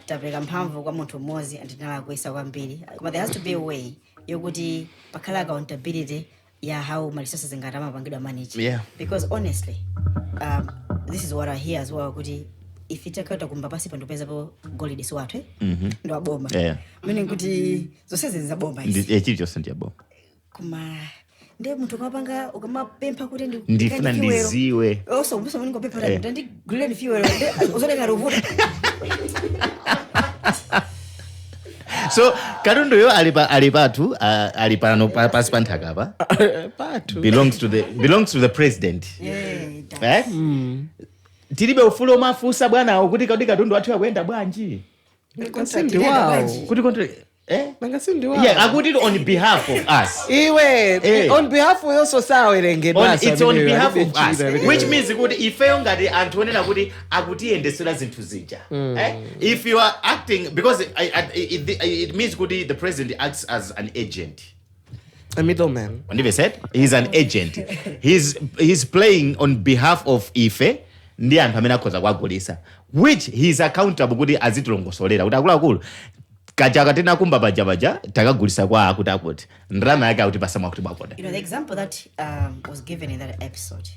tapeka mphamvu kwa munthu mmodzi andinala kuisa kwambiri. But there has to be a way yokuti pakhala accountability ya how my resources ngatama pangidwa manage. Yeah. Because honestly, this is what I hear as well. Kuti if itakata kumba pasi pandopeza po gold swatwe ndo abomba. Yeah. Meaning kuti zose zenza bomba hizi. Chili chonse ndi bomba. Kuma ndiye munthu kapanga ukamapempha kuti ndifuna ndiziwe. Also muso muningo pempha ndi guleni fuel uzoleka ruvuta. So katundu yo alipatu alipano pasi panthaka pa. Patu. Belongs to the president. Yeah, Tilibe ufulo mafusa bwana kuti katundu athu akwenda bwanji. Ngasindi wow. Kuti kontra Ngasindi wow. Yeah, I put it on behalf of us. Iwe, on behalf of also It's on behalf of us. Which means kuti ifeyo ngati anthu onena kuti akutiyendesera zinthu zija. If you are acting, because it means kuti the president acts as an agent. A middleman. When he said he's an agent, he's playing on behalf of Ife. Ndi anthu amene akhoza kwagulisa, which he is accountable kuti azitilongosolera kuti akuluakulu kachaka tena kumba baja takagulisa kwa akuti ndrama yake akuti pasama kuti bwakoda. The example that was given in that episode,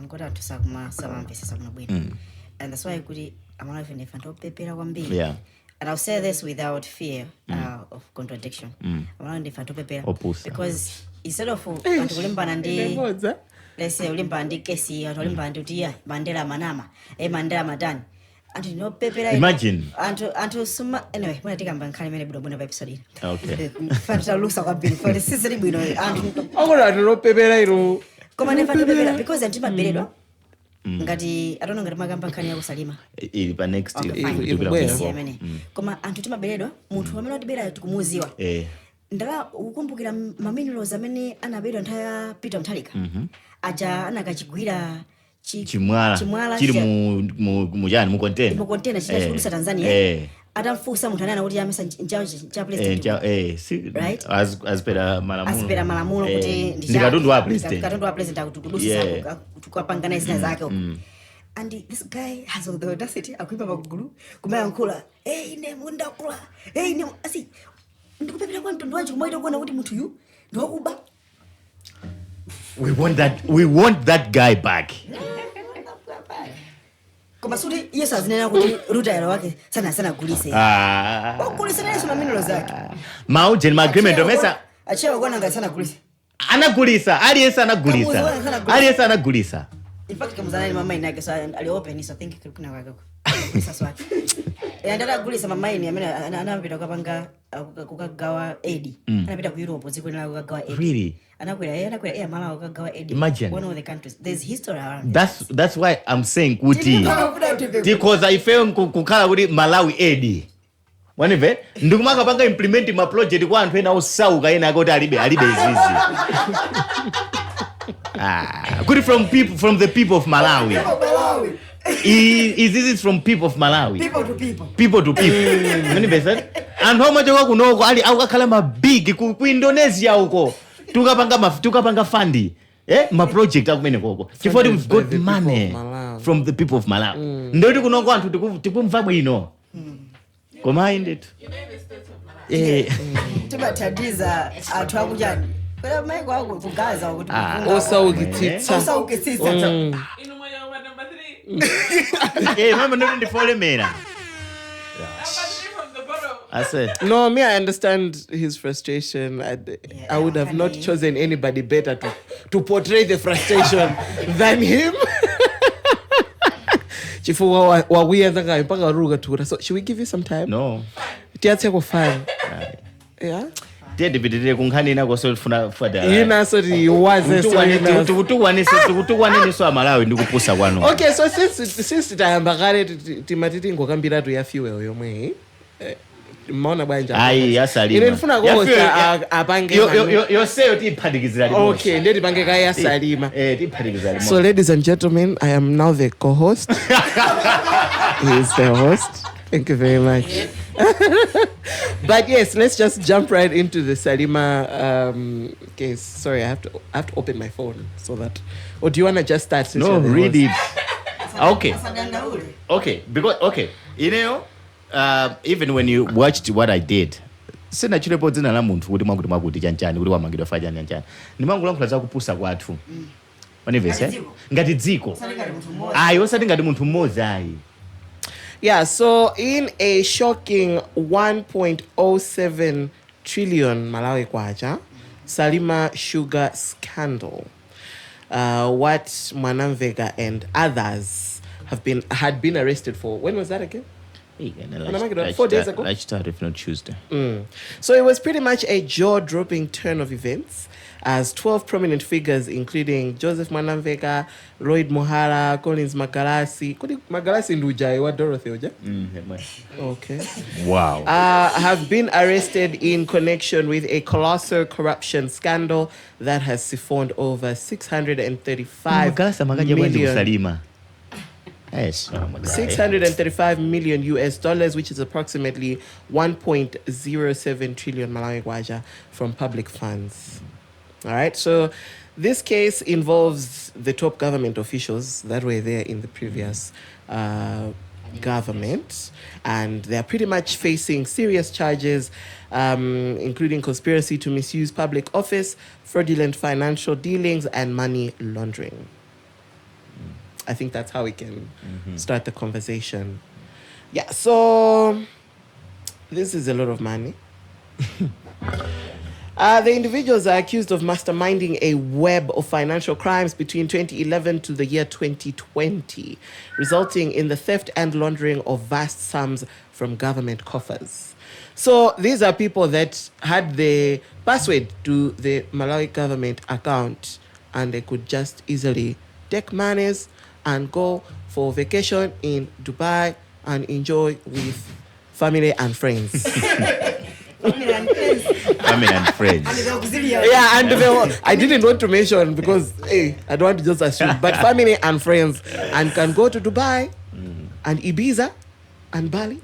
ngoda to sama mpesa sama bwino, and that's why kuti amana even if ndo pepera kwambiri. Yeah. And I'll say this without fear of contradiction. Amana if ndo pepera because instead of antikulimbana ndi let's say ulimba ndi kesi ulimba ndi utia bandera manama mandera madani antu no pepera imagine antu suma anyway mwana tika mbankhani mene budo bona episode okay fanta lusa kwa bili for sisi bwino antu akora no pepera iro koma never pepera because antu maberedwa ngati I don't know ngati magamba nkhani ya kusalima ili pa next year koma antu timaberedwa munthu amene atibera tikumuziwa ndala ukukumbukira maminerals amene anabedwa ntaya Peter Mthalika aja anakachigwira chimwala chili mujani mu container chitakudusa Tanzania atamfusa munthu anana kuti amesa cha president right as per malamulo kuti ndikatundu wa president akutukudusa tukapangana izina zake and this guy has the audacity akuipa magulu kumayankhula ine mundakula ine asi ndikupepera kwa mtundu wanji kumaita kuona kuti munthu yu ndokuba. We want that guy back. Koma suri yes azinena kuti Rutile wake sana gulise. Gulise nani sema minero zake. Mauje ma agreement omesa. Achewa kuona ngati sana gulise. Anagulisa, aliyesa anagulisa. In fact kamuzana ni mama inake so ali open so think kuna kwako. Sasa wake. Ndara gulisa mama ini amene anapita kupanga kukagawa aid. Anapita ku Europe ziko na kukagawa aid. Really? Anakwira Malawi kukagawa aid. Imagine. One of the countries. There's history around. That's why I'm saying kuti. Because I feel kukhala kuti Malawi aid. Wanive ndikumaka panga implement ma project kwa anthu ena osauka ena akoti alibe izizi. Good from the people of Malawi. Is this from people of Malawi? People to people. Many better. And how much kunoko ali akakhala ma big ku Indonesia uko. Tukapanga fundi. Ma project akumene koko. Chifukwa we've got money from the people of Malawi. Ndoti kunoko anthu tikumva bwino. Koma indit. Tibatadiza athu akujani. Kwela maiko ako kugaza ukuthi osaukitsitsa. Mama not in the folemera. I said no, I understand his frustration. I would have not chosen anybody better to portray the frustration than him. Chifu wa weird guy mpaka ruga tura. So should we give you some time? No. Tiatse ko fine. Yeah. Debitire kunkhani na kosofuna fada. Ina so waze so tukutukwane so Malawi ndikupusa kwano. Okay, so since tayamba kale timatiti ngokambira to ya fuel yomwe. Mona banja. Ai yasalima. Ine ndifuna kosa apange. Yo say utiphadikizira limwe. Okay, ndeti pange kaya salima. Tiphadikizira limwe. So ladies and gentlemen, I am now the co-host. He is the host. Thank you very much. But yes, let's just jump right into the Salima case. Sorry, I have to open my phone so that. Or do you wanna just start? No, read it. Okay. Because you know, even when you watched what I did, sina chilepo dzina la munthu kuti mwakuti mwakuti chanchani kuti wamangidwa faja chanchani. Ndimangulankhula za kupusa kwathu. Wanivese? Ngati dziko. Osati ngati munthu mmodzi ayi. Yeah, so in a shocking 1.07 trillion Malawi kwacha, Salima sugar scandal, what Mwanamvega and others had been arrested for. When was that again? Like 4 days ago. Like start if not Tuesday. So it was pretty much a jaw-dropping turn of events as 12 prominent figures, including Joseph Mwanamveka, Lloyd Muhara, Collins Magalasi. Magalasi Ndujai, what Dorothy Oja? Okay. Wow. Have been arrested in connection with a colossal corruption scandal that has siphoned over 635 million. Yes. 635 million US dollars, which is approximately 1.07 trillion Malawi kwacha from public funds. All right. So this case involves the top government officials that were there in the previous government, and they're pretty much facing serious charges, including conspiracy to misuse public office, fraudulent financial dealings, and money laundering. I think that's how we can start the conversation. Yeah, so this is a lot of money. The individuals are accused of masterminding a web of financial crimes between 2011 to the year 2020, resulting in the theft and laundering of vast sums from government coffers. So these are people that had the password to the Malawi government account, and they could just easily take monies and go for vacation in Dubai and enjoy with family and friends. Family and friends. Yeah, and I didn't want to mention because I don't want to just assume, but family and friends, and can go to Dubai and Ibiza and Bali.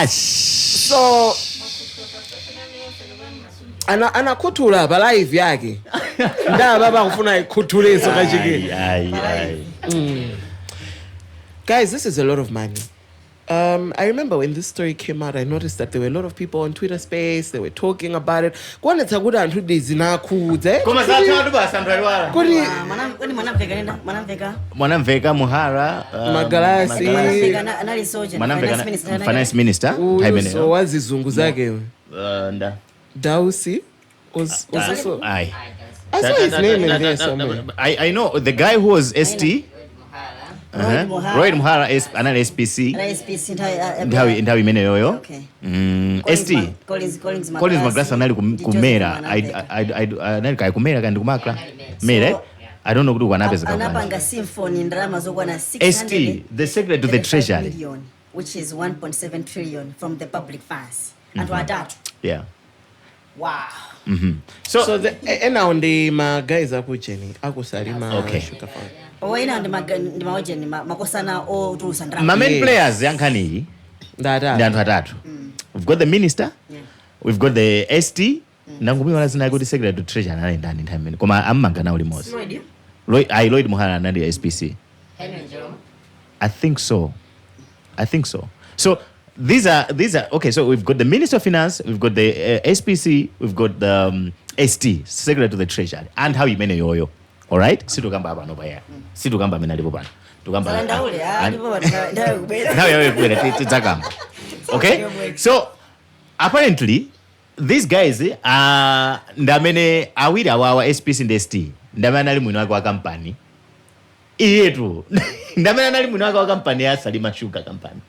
So anakuthula balive yake ndaba bangifuna ikhuthule so kajike. Guys, this is a lot of money. I remember when this story came out, I noticed that there were a lot of people on Twitter Space. They were talking about it. Mwanamveka Muhara Magalasi finance minister so wazizungu zake Dausi was also I saw his name in there somewhere. I know the guy who was ST Roy Muhara is another SPC. Ndawi imene yoyo. ST. Collins Magrasa nali kumera. Nali kai kumera kandi kumakla. Mere. I don't know kuti wanapeza kwa. Anapanga symphony ndrama zokwana 600 ST, the secretary to the treasury, million, which is 1.7 trillion from the public funds. And watatu. Yeah. Wow. So the now the my guys are pucheni akusalima okay. Oina ndi maojeni makosana o tulusa ndrama. My main players yankani ndanthu atatu. We've got the minister, we've got the ST, nangumi wala zina kuti secretary to treasury nali ndani nthawi koma amanga na ulimozi. Lloyd Muhara nali SPC. I think so. So these are okay. So we've got the Minister of Finance, we've got the SPC, we've got the ST, Secretary to the Treasury, and how you manage yoyo. All right. Situkamba hapa no baya. Situkamba mina lipo bana. Tukamba. Okay. So apparently these guys ndamene awiri awawa SPC and ST ndamene ali mwino wake wa company iyetu ndamene ali mwino wake wa company ya Salima Sugar company.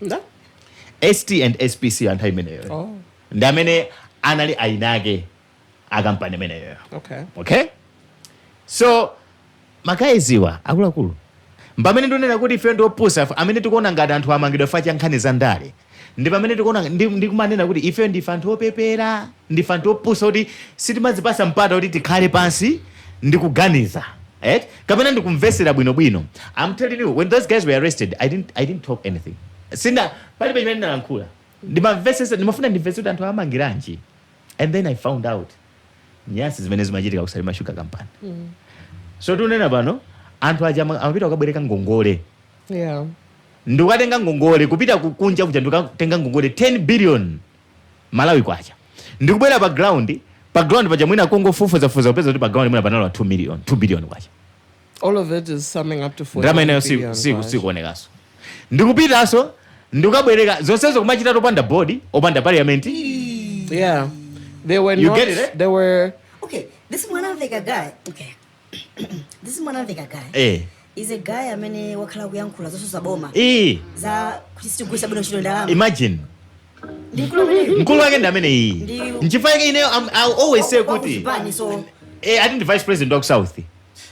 ST and SPC anthu imeneyo. Ndamene anali ainage a company imeneyo. Okay. So makaiziwa akuluakulu mbamene ndonena kuti ife ndiopusa amene tikuona ngati anthu amangidwa facha nkhani za ndale ndi pamene tikuona ndikumanena kuti ife ndife anthu opepera ndife anthu opusa kuti sitimazipasa mpata kuti tikhale pansi ndikuganiza kapena ndikumvesera bwinobwino. I'm telling you, when those guys were arrested, I didn't talk anything. Sinda pali pamene ndalankhula ndimafuna ndimvese kuti anthu amangiranji, and then I found out nyasi zimene zimachitika ku Salima Sugar company. So tunena pano anthu aja amapita kukabwereka ngongole. Yeah. Ndikukatenga ngongole kupita kunja kuja ndikukatenga ngongole 10 billion Malawi kwacha. Ndikubwera pa ground paja mwina Kongo fufuza upeza kuti pa ground mwina panalo 2 billion kwacha. All of it is summing up to 4 billion. Drama inayo sikuonekaso. Ndikupitaso ndikukabwereka zonsezo kumachita topanda body opanda parliament. Yeah. They were you not, get it, eh? They were okay. This Mwanamveka guy. Okay. This Mwanamveka guy. is a guy amene wakhala kuyankhula zonse zaboma Eh, za kuti sitigwisa bwino ntchito ndalama imagine. Mkulu wake ndamene iyi. Nchifukwa ine I always say kuti so I think the vice president of South.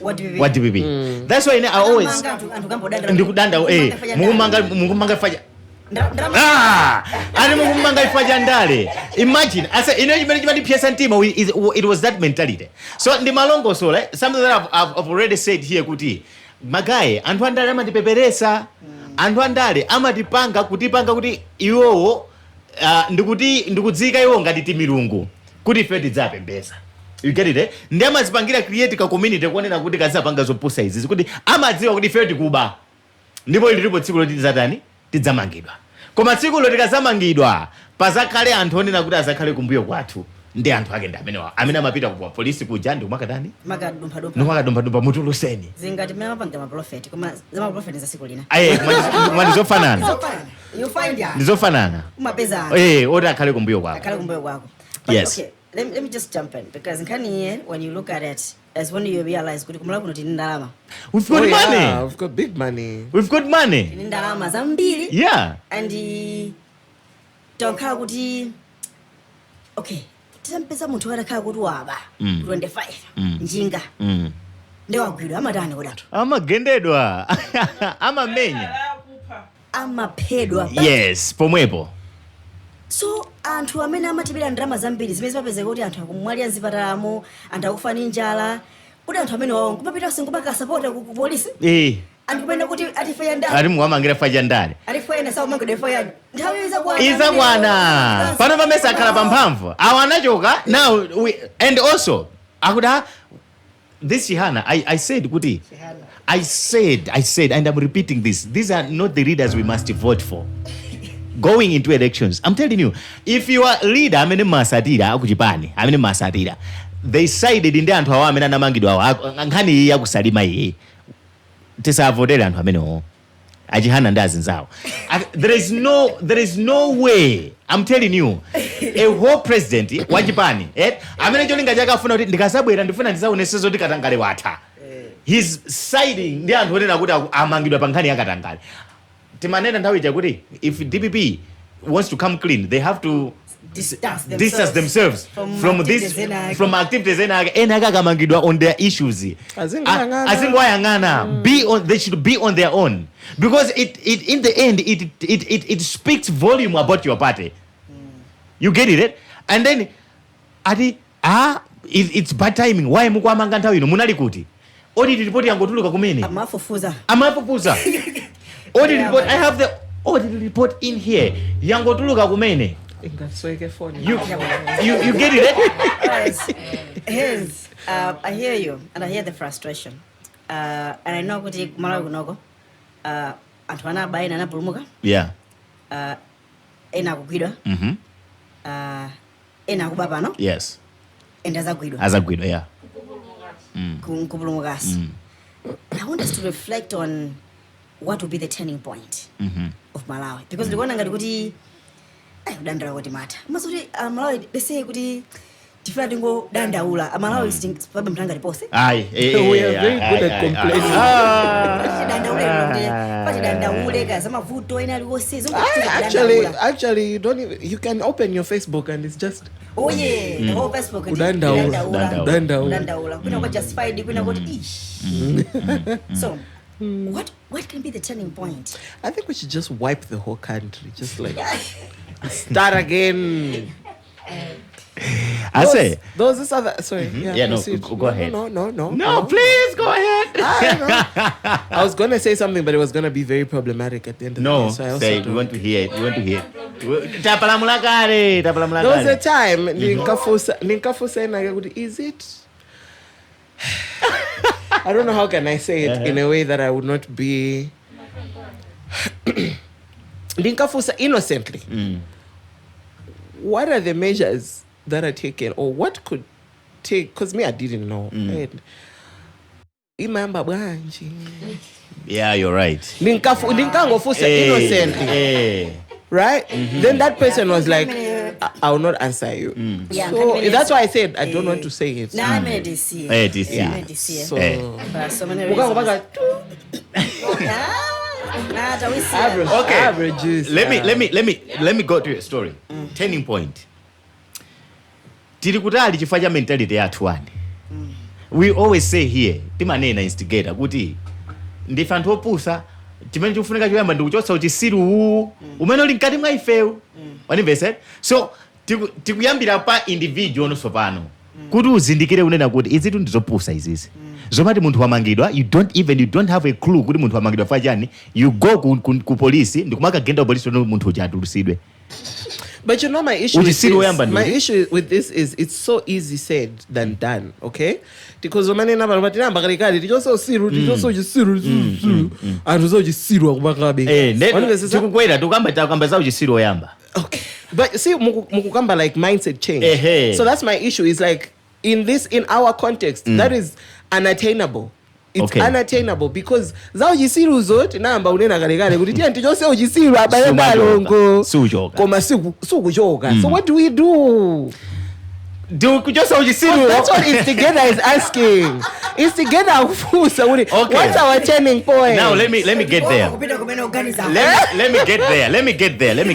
what do What DPP? That's why I always ndikudanda mukumanga faja. Ani mukumanga faja ndale. Imagine asa chimene chimandipyesa mtima it was that mentality. So ndi malongo so something that I've already said here kuti magaye anthu andale amandipeperesa. Anthu andale amatipanga kuti iwowo ndikudzika iwo ngati timirungu kuti ife tidzapembeza. You get it, eh? Ndi amazipangira create ka community kuonera kuti kazapanga zopusa izi kuti amadziwa kuti ife tikuba. Ndipo lilipo tsiku loti tidzatani tidzamangidwa. Koma tsiku loti kazamangidwa pazakhale anthu onena kuti azakhale kumbuyo kwathu. Ndi anthu ake ndamenewa amene amapita ku police kuja ndi kumakadani makadumpha mutuluseni zingati mmene amapanga maprofeti koma za maprofeti za siku lina kumani zofanana you find ya ndizofanana umapeza oti akhale kumbuyo kwako. Yes. Okay, let me just jump in because when you look at it as when you realize kuti kumala kuno tini ndalama. We've got money. Yeah, we've got big money. We've got money. Tini ndalama zambiri. Yeah. And tonkhala kuti okay tisampeza munthu atakhala kuti waba 25 njinga ndewagwidwa amatani kodatu amagendedwa amamenya amaphedwa. Yes, pomwepo. So anthu amene amatibira ndalama zambiri zimene zimapezeka kuti anthu akumwalira mzipatalamo anthu akufa ndi njala kuti anthu amene wawo kumapita singubaka sapota ku polisi anthu kumene kuti atifeya ndale ati muwamangira faja ndale atifeya sawo mangide feya nthawi izakwana pano pamene akhala pamphamvu awo anachoka now and also akuda this Shihana I said kuti I said and I'm repeating this, these are not the leaders we must vote for going into elections. I'm telling you, if you are leader amene masatira akuchipani amene masatira they sided ndi anthu awo amene anamangidwa awo nkhani iyi yakusalima iyi tisavotera anthu amenewo achihana ndi azinzawo. There is no way, I'm telling you, a whole president wachipani amene cholinga chake afuna kuti ndikasabwera ndifuna ndizaonese zoti katangale watha. He's siding ndi anthu onena kuti amangidwa pa nkhani ya katangale. Timanena nthawi chakuti if DPP wants to come clean they have to distance themselves from activities ena akamangidwa on their issues. Azingwayangana they should be on their own because it in the end it speaks volume about your party. You get it, and then it's bad timing. Why mukwamanga nthawi ino munali kuti audit report yangotuluka kumene amafufuza audit report. I have the audit report in here yangotuluka kumene. You get it, I hear you and I hear the frustration and I know kuti Malawi kunoko anthu anaba ena anapulumuka ena akugwidwa ena akuba pano yes and azagwidwa kupulumukasi. I want us to reflect on what will be the turning point of Malawi because ndikuona ngati kuti kudandala kuti mata mazuti Malawi bese kuti tifuna tingo dandaula Malawi sipabe mtanga lipose we are very good at complaining. Dandaule kaza mavuto ena liwosizo actually you can open your Facebook and it's just the whole Facebook dandaula kuna kwa justified kuna kwa so what can be the turning point? I think we should just wipe the whole country, just like start again. I say those other sorry go ahead. No, please go ahead. I was gonna say something but it was gonna be very problematic at the end of the day, so say we want to hear it. Tapalamula kare. There was a time ninkafusa is it I don't know how can I say it in a way that I would not be Linkafusa innocently. What are the measures that are taken or what could take, because me I didn't know. Yeah, you're right. Linkangofusa innocently. Right? Then that person was like, I will not answer you. So that's why I said I don't want to say it. Nah, I made this year. So Okay. Averages. Let me go to a story. Turning point. Tiri kutali chifukwa cha mentality yathu wani. We always say here, timanena instigator kuti ndife anthu opusa chimene chikufunika choyamba ndikuchotsa uchisiru umene uli mkati mwa ifewu. Wanimvese? So tikuyambira pa individual nonso pano kuti uzindikire kunena kuti izitu ndizopusa izizi. Zomati munthu wamangidwa, you don't have a clue kuti munthu wamangidwa fa chani. You go ku polisi ndikumaka polisi no munthu uja atulusidwe. But you know my issue with this is it's so easy said than done, okay? Because umane naba batinamba kalikali tijoso siru tijoso jisiru aruzo jisiru akubakabe. Tikukwera tukamba za ujisiru oyamba. Okay. But see mukukamba like mindset change. So that's my issue is like in our context that is unattainable. It's unattainable because za ujisiru zote namba unena kalekale kuti tiye tichose ujisiru abale balongo koma sukuchoka. So what do we do? Kujosa ujisiru. That's what Instigator is asking. Instigator kufusa kuti what's our turning point? Now let me get there. Let me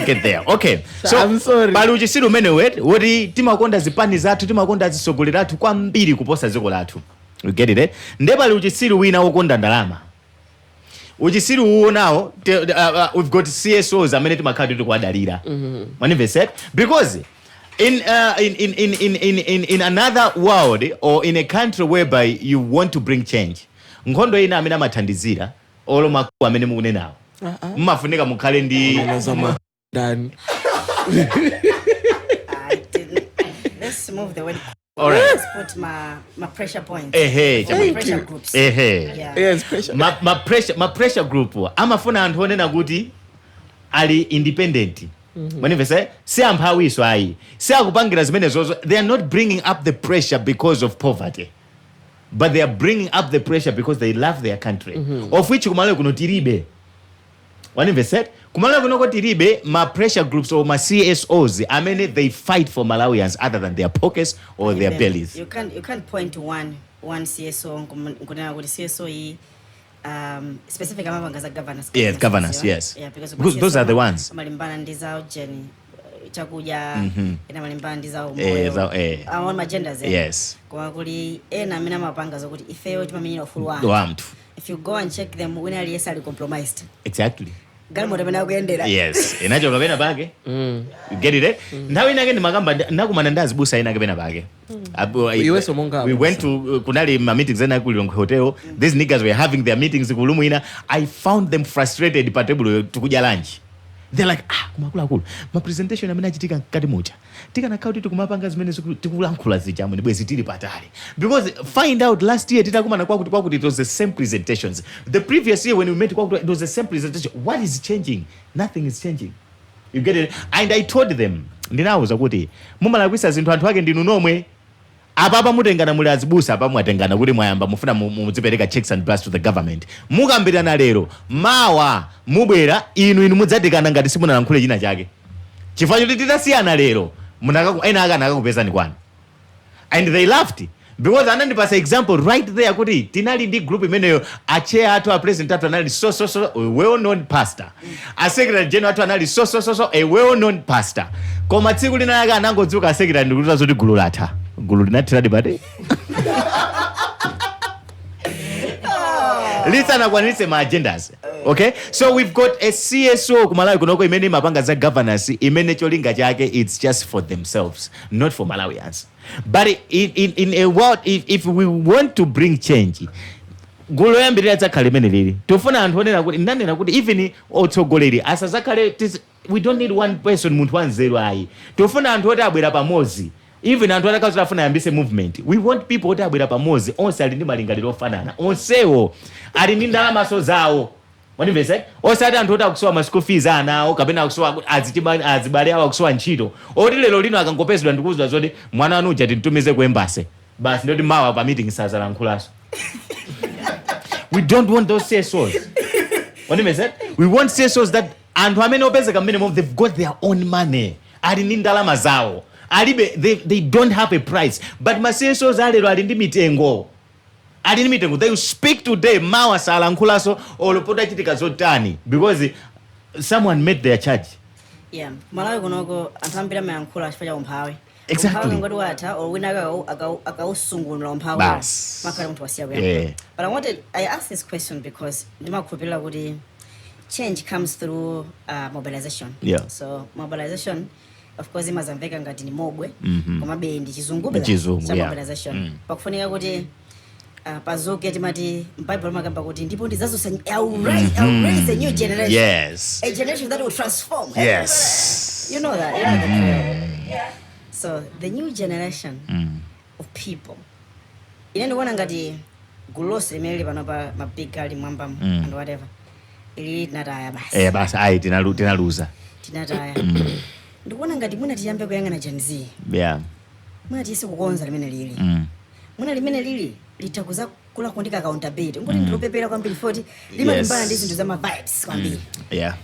get there. Okay. So I'm sorry. Pali ujisiru mene woti timakonda zipani zathu timakonda zisogolera athu kwambiri kuposa ziko lathu. You get it? Ndebali ujisiru wina wokonda ndalama. Ujisiru uwo now we've got CSOs amene timakhala tikwadalira. Manimvese? Because in another world or in a country whereby you want to bring change, nkhondo ina amene amathandizira olo makulu amene mukunenawo. Mmafunika mukhale ndi done. Let's move the word. All right. Let's put my pressure points. My pressure groups. Yes, pressure. My pressure group amafuna anthu onena kuti ali independent. Manimvese? Si amphawiso ayi. Si akupangira zimene zozo. They are not bringing up the pressure because of poverty. But they are bringing up the pressure because they love their country. Of which kumalawi kuno tiribe. Wanimvese? Kumalawi kuno tiribe ma pressure groups or ma CSOs amene they fight for Malawians other than their pockets or their bellies. You can't point to one CSO kunena kuti CSO yi specific amabanga za governance. Yes, governance, yes. Yeah, because those are the ones. Malimbana ndiza ujeni chakuja ina malimbana ndiza umoyo. Awon agendas. Yes. Kwa kuli ena mina mapanga zokuti ifeyo timamenyera ufulu wantu. If you go and check them when aliyesa ali compromised. Exactly. Galimo tapena kuyendera. Yes. Inacho kapena pake. You get it? Nthawi inake ndimagamba nakumana ndazibusa ina kapena pake. We went to kunali ma meetings ena ku Lilongwe Hotel. These niggas were having their meetings ku lumu ina. I found them frustrated pa table tukuja lunch. They're like, kumakula. Ma presentation amene achitika nkati moja. Tika na kauti tukumapanga zimene tikulankhula zijamu ndibwe zitili patali. Because find out last year titakumana kwakuti it was the same presentations. The previous year when we met kwakuti it was the same presentation. What is changing? Nothing is changing. You get it? And I told them, ndinawuza kuti mumalakwisa zinthu anthu ake ndinu nomwe. Apapa mutengana muli azibusa apa mwatengana kuti mwayamba mufuna muzipereka checks and blast to the government. Mukambirana lero mawa mubwera inu mudzatikana ngati simunalankhule china chake. Chifukwa choti titasiyana lero ena akana akakupezani kwanu. And they laughed because anandipasa example right there kuti tinali ndi group imeneyo a chair athu a president athu anali so a well known pastor. A secretary general athu anali so a well known pastor. Koma tsiku lina yake anangodzuka a secretary ndikuti zoti gulu latha. Gulu linathiradi pati. Listen akwanise ma agendas. Okay? So we've got a CSO kumalawi kunoko imene mapanga za governance imene cholinga chake it's just for themselves, not for Malawians. But in a world if we want to bring change, gulu yambirira dzakhale imene lili. Tofuna anthu onena kuti ndinanena kuti even otsogoleri asazakhale we don't need one person munthu wanzeru ayi. Tofuna anthu oti abwera pamodzi. Even anthu atakazo afuna yambise movement. We want people oti abwera pamodzi onse ali ndi malingaliro ofanana. Onsewo ali ndi ndalamaso zawo. Wanimvese? Osati anthu oti akusowa ma school fees anawo kapena akusowa azibale awo akusowa ntchito. Oti lero lino akangopezedwa ndikuzwa zoti mwana wanu uja tintumize ku embassy. Basi ndoti mawa pa meeting sazalankhulaso. We don't want those CSOs. Wanimvese? We want CSOs that anthu amene opezeka minimum they've got their own money. Ali ndi ndalama zawo. They don't have a price. But ma CSOs alero ali ndi mitengo. ali meeting they speak today mawa sala nkhulaso olopota chitika zotani because someone made their charge. Yeah, Malawi kunoko antambira mayankhula chifukwa cha umphawi. Exactly. Ngoti watha or wina akausungulula umphawi. Bas. Makhala muthu wasiya Yeah. kuyankula. But I asked this question because ndimakhulupirira kuti change comes through mobilization. Yeah. So mobilization of course imazamveka ngati ni mobwe koma bendi chizungube Chizungu, cha yeah. mobilization. Pakufunika kuti pazuke timati mbible makamba kuti ndipo ndizazusa I'll raise a new generation. Yes. A generation that will transform. Yes. You know that. Yeah. So the new generation of people. Inaona ngati gulosi limeli panopa mabig ali mwamba and whatever. Ili tinataya basi. Basi ayi tinaluza. Tinataya. Ndikuona ngati muna tiyambe kuyang'ana Gen Z. Yeah. Muna tiyese kukonza limene lili. Muna limene lili litakuza kula kuandika accountability. Ngoti ndilopepera kwambiri 40 limalimbana ndi zinthu za ma vibes kwambiri. Yeah.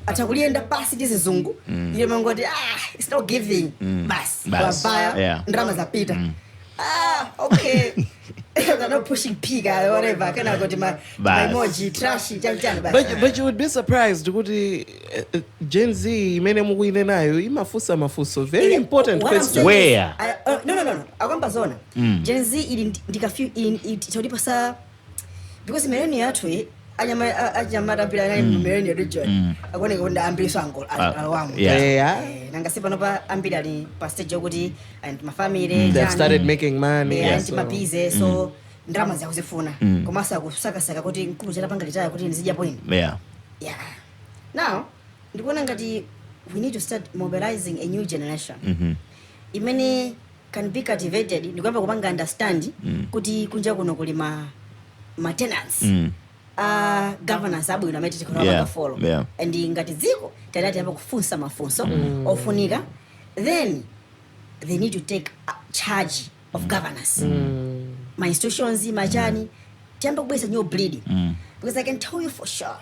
Atakulienda pasi ndi zizungu ile mangoti it's not giving bas wabaya yeah. Drama za pita okay they're not pushing pika or whatever kana got my emoji trashy tantana but you would be surprised kuti Gen Z imene mukuine nayo imafusa mafuso very important question. Where no akwamba zona Gen Z ili ndikafyu itodipa sa because millennial yathu anyamata pila nani millennial region akone konda ambiso angol alwamu nanga sipa nopa ambili ali pa stage yokuti and my family they've started making money and mabize so ndrama za kuzifuna komasa kusaka kuti nkulu chatapanga litaya kuti nizija point yeah now ndikuona ngati we need to start mobilizing a new generation imene can be cultivated ndikwamba kupanga understand kuti kunja kuno kuli ma tenants governance abwino amene tikunoba follow and ngati dziko tayari yamba kufunsa mafunso ofunika then they need to take charge of governance my institutions machani tiyamba kubwesa new bleed because I can tell you for sure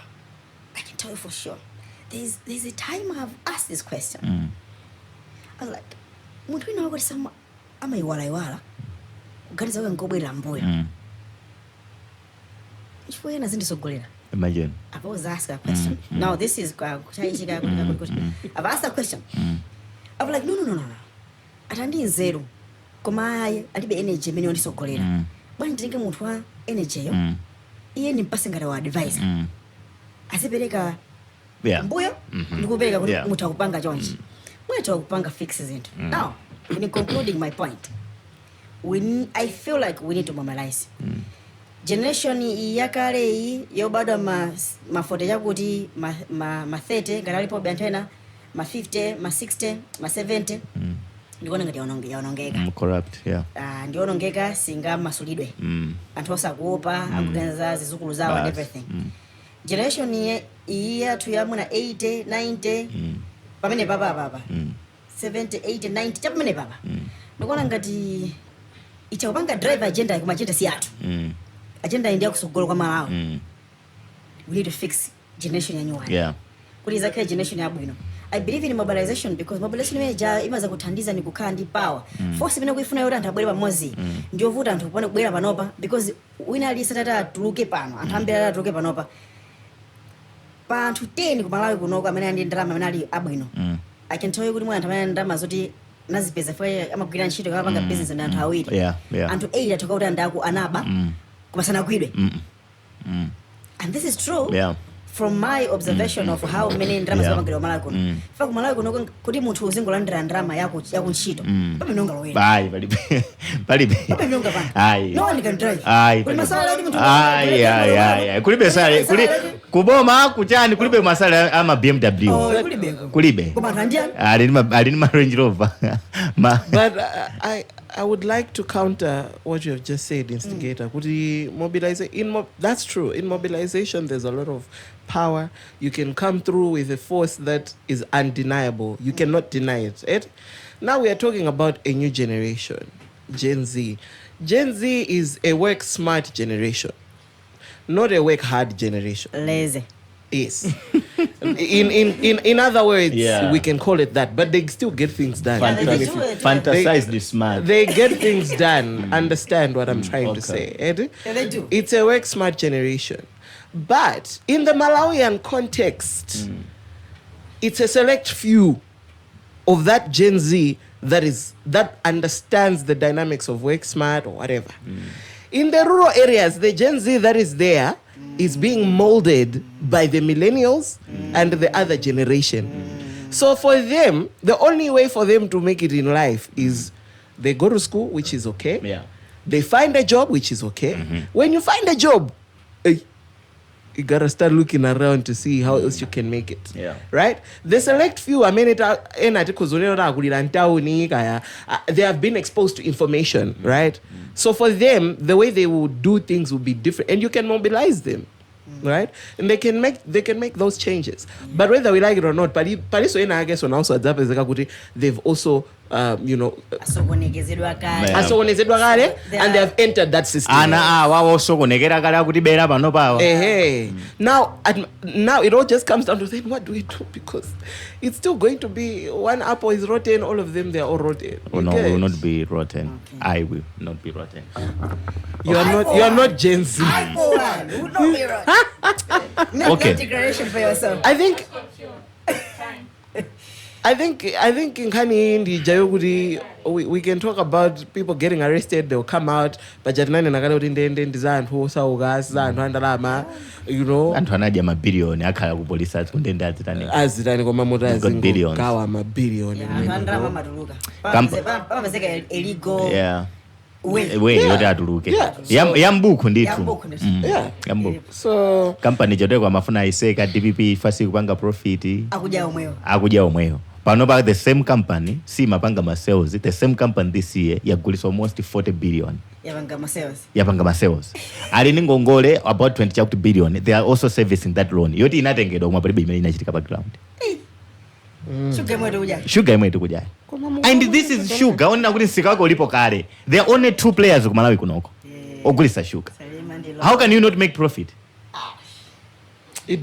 there's a time I've asked this question I was like munthu wina wakoti sama amaiwala kuganiza wewe ngobwera mbuyo chifukwa yena zindisogolera. Imagine. I've always asked a question. Now this is I've asked a question. I'm like no. Atandi nzeru. Koma alibe energy mene ondisogolera. Bwana ndinge munthu wa energy yo. Iye ni mpase ngati wa advisor. Asipereka mbuyo ndikupereka kuti munthu akupanga chonchi. Mwetu akupanga fixes into. Now, in concluding my point, I feel like we need to mobilize. Generation yakale hii yo bado mafote yakuti ma 30 ngalipo bantena ma 50 ma 60 ma 70 ndikuona ngati yaonongeka corrupt yeah ndionongeka singa masulidwe anthu osakuopa akuganiza zizukulu zawo and everything generation iyi yathu yamuna 80 90 pamene papa 70 80 90 chapamene papa ndikuona ngati itakupanga drive agenda kuma agenda si yathu agenda india kusogolo kwa Malawi we need to fix generation ya nyuwani yeah kuti izakhe generation ya bwino I believe in mobilization because mobilization imeja imaza kuthandiza ni kukhala ndi power force imene kuifuna yoti anthu abwere pamodzi ndiyo vuta anthu kupone kubwera panopa because wina alisatata atuluke pano anthu ambiri atuluke panopa pa anthu 10 ku Malawi kunoko amene andi ndalama amene ali abwino I can tell you kuti mwa anthu amene ndalama zoti nazipeza fwe amagwira ntchito kapanga business ndi anthu awiri anthu 8 atoka kuti andaku anaba kumasana kwidwe and this is true from my observation of how many ndrama zapangidwa Malawi kuno fa ku Malawi kuno kuti munthu uzingolandira ndrama yako ntchito paminonga lowera palibe paminonga pa ayi no one can drive kuli masala kuti munthu ayi kulibe sale kuli kuboma kuchani kulibe masala ama BMW kulibe koma randiani ali ni Range Rover but I would like to counter what you have just said, instigator. That's true. In mobilization, there's a lot of power. You can come through with a force that is undeniable. You cannot deny it. Right? Now we are talking about a new generation, Gen Z. Gen Z is a work smart generation, not a work hard generation. Lazy. Yes. in other words, Yeah. we can call it that, but they still get things done. Yeah, they Even do if you- it. Fantasized smart. They get things done. Understand what I'm trying to okay. say, Ed? Yeah, they do. It's a work smart generation. But in the Malawian context, it's a select few of that Gen Z that understands the dynamics of work smart or whatever. In the rural areas, the Gen Z that is there is being molded by the millennials and the other generation. So for them, the only way for them to make it in life is they go to school, which is okay. Yeah. They find a job, which is okay. When you find a job, you gotta start looking around to see how else you can make it. Yeah. Right? The select few, I mean, they have been exposed to information, right? So for them, the way they will do things will be different, and you can mobilize them, right? And they can make those changes. But whether we like it or not, I guess when also they've also asokonezedwa kale. asokonezedwa kale, and they have entered that system. Wawo sokonekera kale kuti bera pano pawa. Hey. Now it all just comes down to then what do we do? Because it's still going to be one apple is rotten, all of them, they're all rotten. Oh no, we will not be rotten. I will not be rotten. You are not Gen Z. I for one would not be right. Make Okay. that declaration for yourself. I think in Kani Jayogudi we can talk about people getting arrested, they'll come out, but Jatnani Nagalodin design who saw gas and Randalama, Anthu anaja mabilioni akhala ku police kundenda zitani. as Dani Gomamota Got billions. Kawa billion. Anthu andalama matuluka. Pamapezeka illegal Yeah. way. Yote atuluke. Yeah. Yambuku ndithu. Yambuku ndithu. Yeah. Yambuku. So Company jodeko amafuna iseka DPP fasi kupanga profit. akuja omweyo. Pano pa the same company, si mapanga ma sales, the same company this year yagulisa almost 40 billion. Yapanga ma sales. Ali ngongole about 20 billion. They are also servicing that loan. Yoti inatengedwa kumwe palibe imene inachitika background. Sugar imwe tukuja. And this is sugar. Ona kuti nsika wako ulipo kale. There are only 2 players ku Malawi kunoko. Ogulisa sugar. How can you not make profit?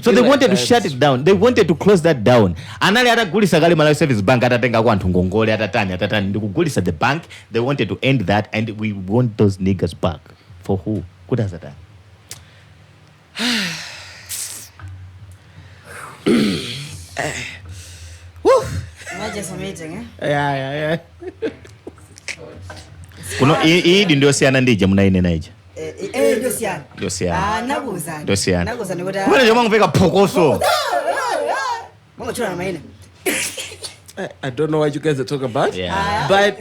So they wanted to shut it down. They wanted to close that down. Anali atagulisa kale Malawi Service Bank atatenga kwa anthu ngongole atatani ndikugulisa the bank. They wanted to end that, and we want those niggas back. For who? Who does that? yeah. Kuno hii ndio siana ndije munainena ije. Ndosiyana. Ndosiyana. Kumene chomwe nguveka phokoso. I don't know what you guys are talking about. Yeah. But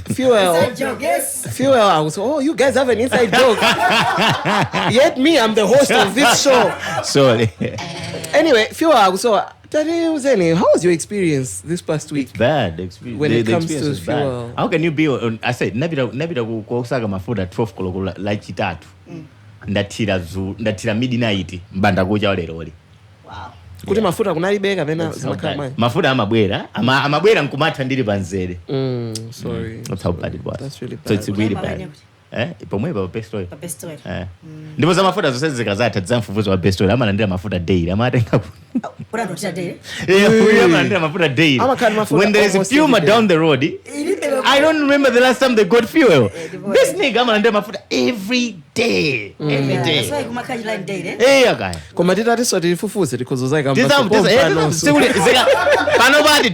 fuel, I was, you guys have an inside joke. Yet me, I'm the host of this show. Sorry. Anyway, fuel, so how was your experience this past week? Bad experience. When it the comes experience to is bad. fuel. How can you be on, I said nabira kusaga mafuta 12 koloko la chitatu. Ndatira midnight mbanda kuja lero oli. Wow. Kuti mafuta kunalibeka pena zimakama. Mafuta amabwera nkumata ndili panzere. Sorry. That's how bad it was. That's really bad. So it's really bad. Pomwe pa pestoy. Ndipo za mafuta zose zikazata zamfuvuzo wa pestoy amalandira mafuta daily amatenga. Amalandira mafuta daily. When there is a fuel down the road, I don't remember the last time they got fuel. This nigga amalandira mafuta every day. That's why kumakaji line day. Okay. Koma titatiso tilifufuze tikozoza ikamba. Panobadi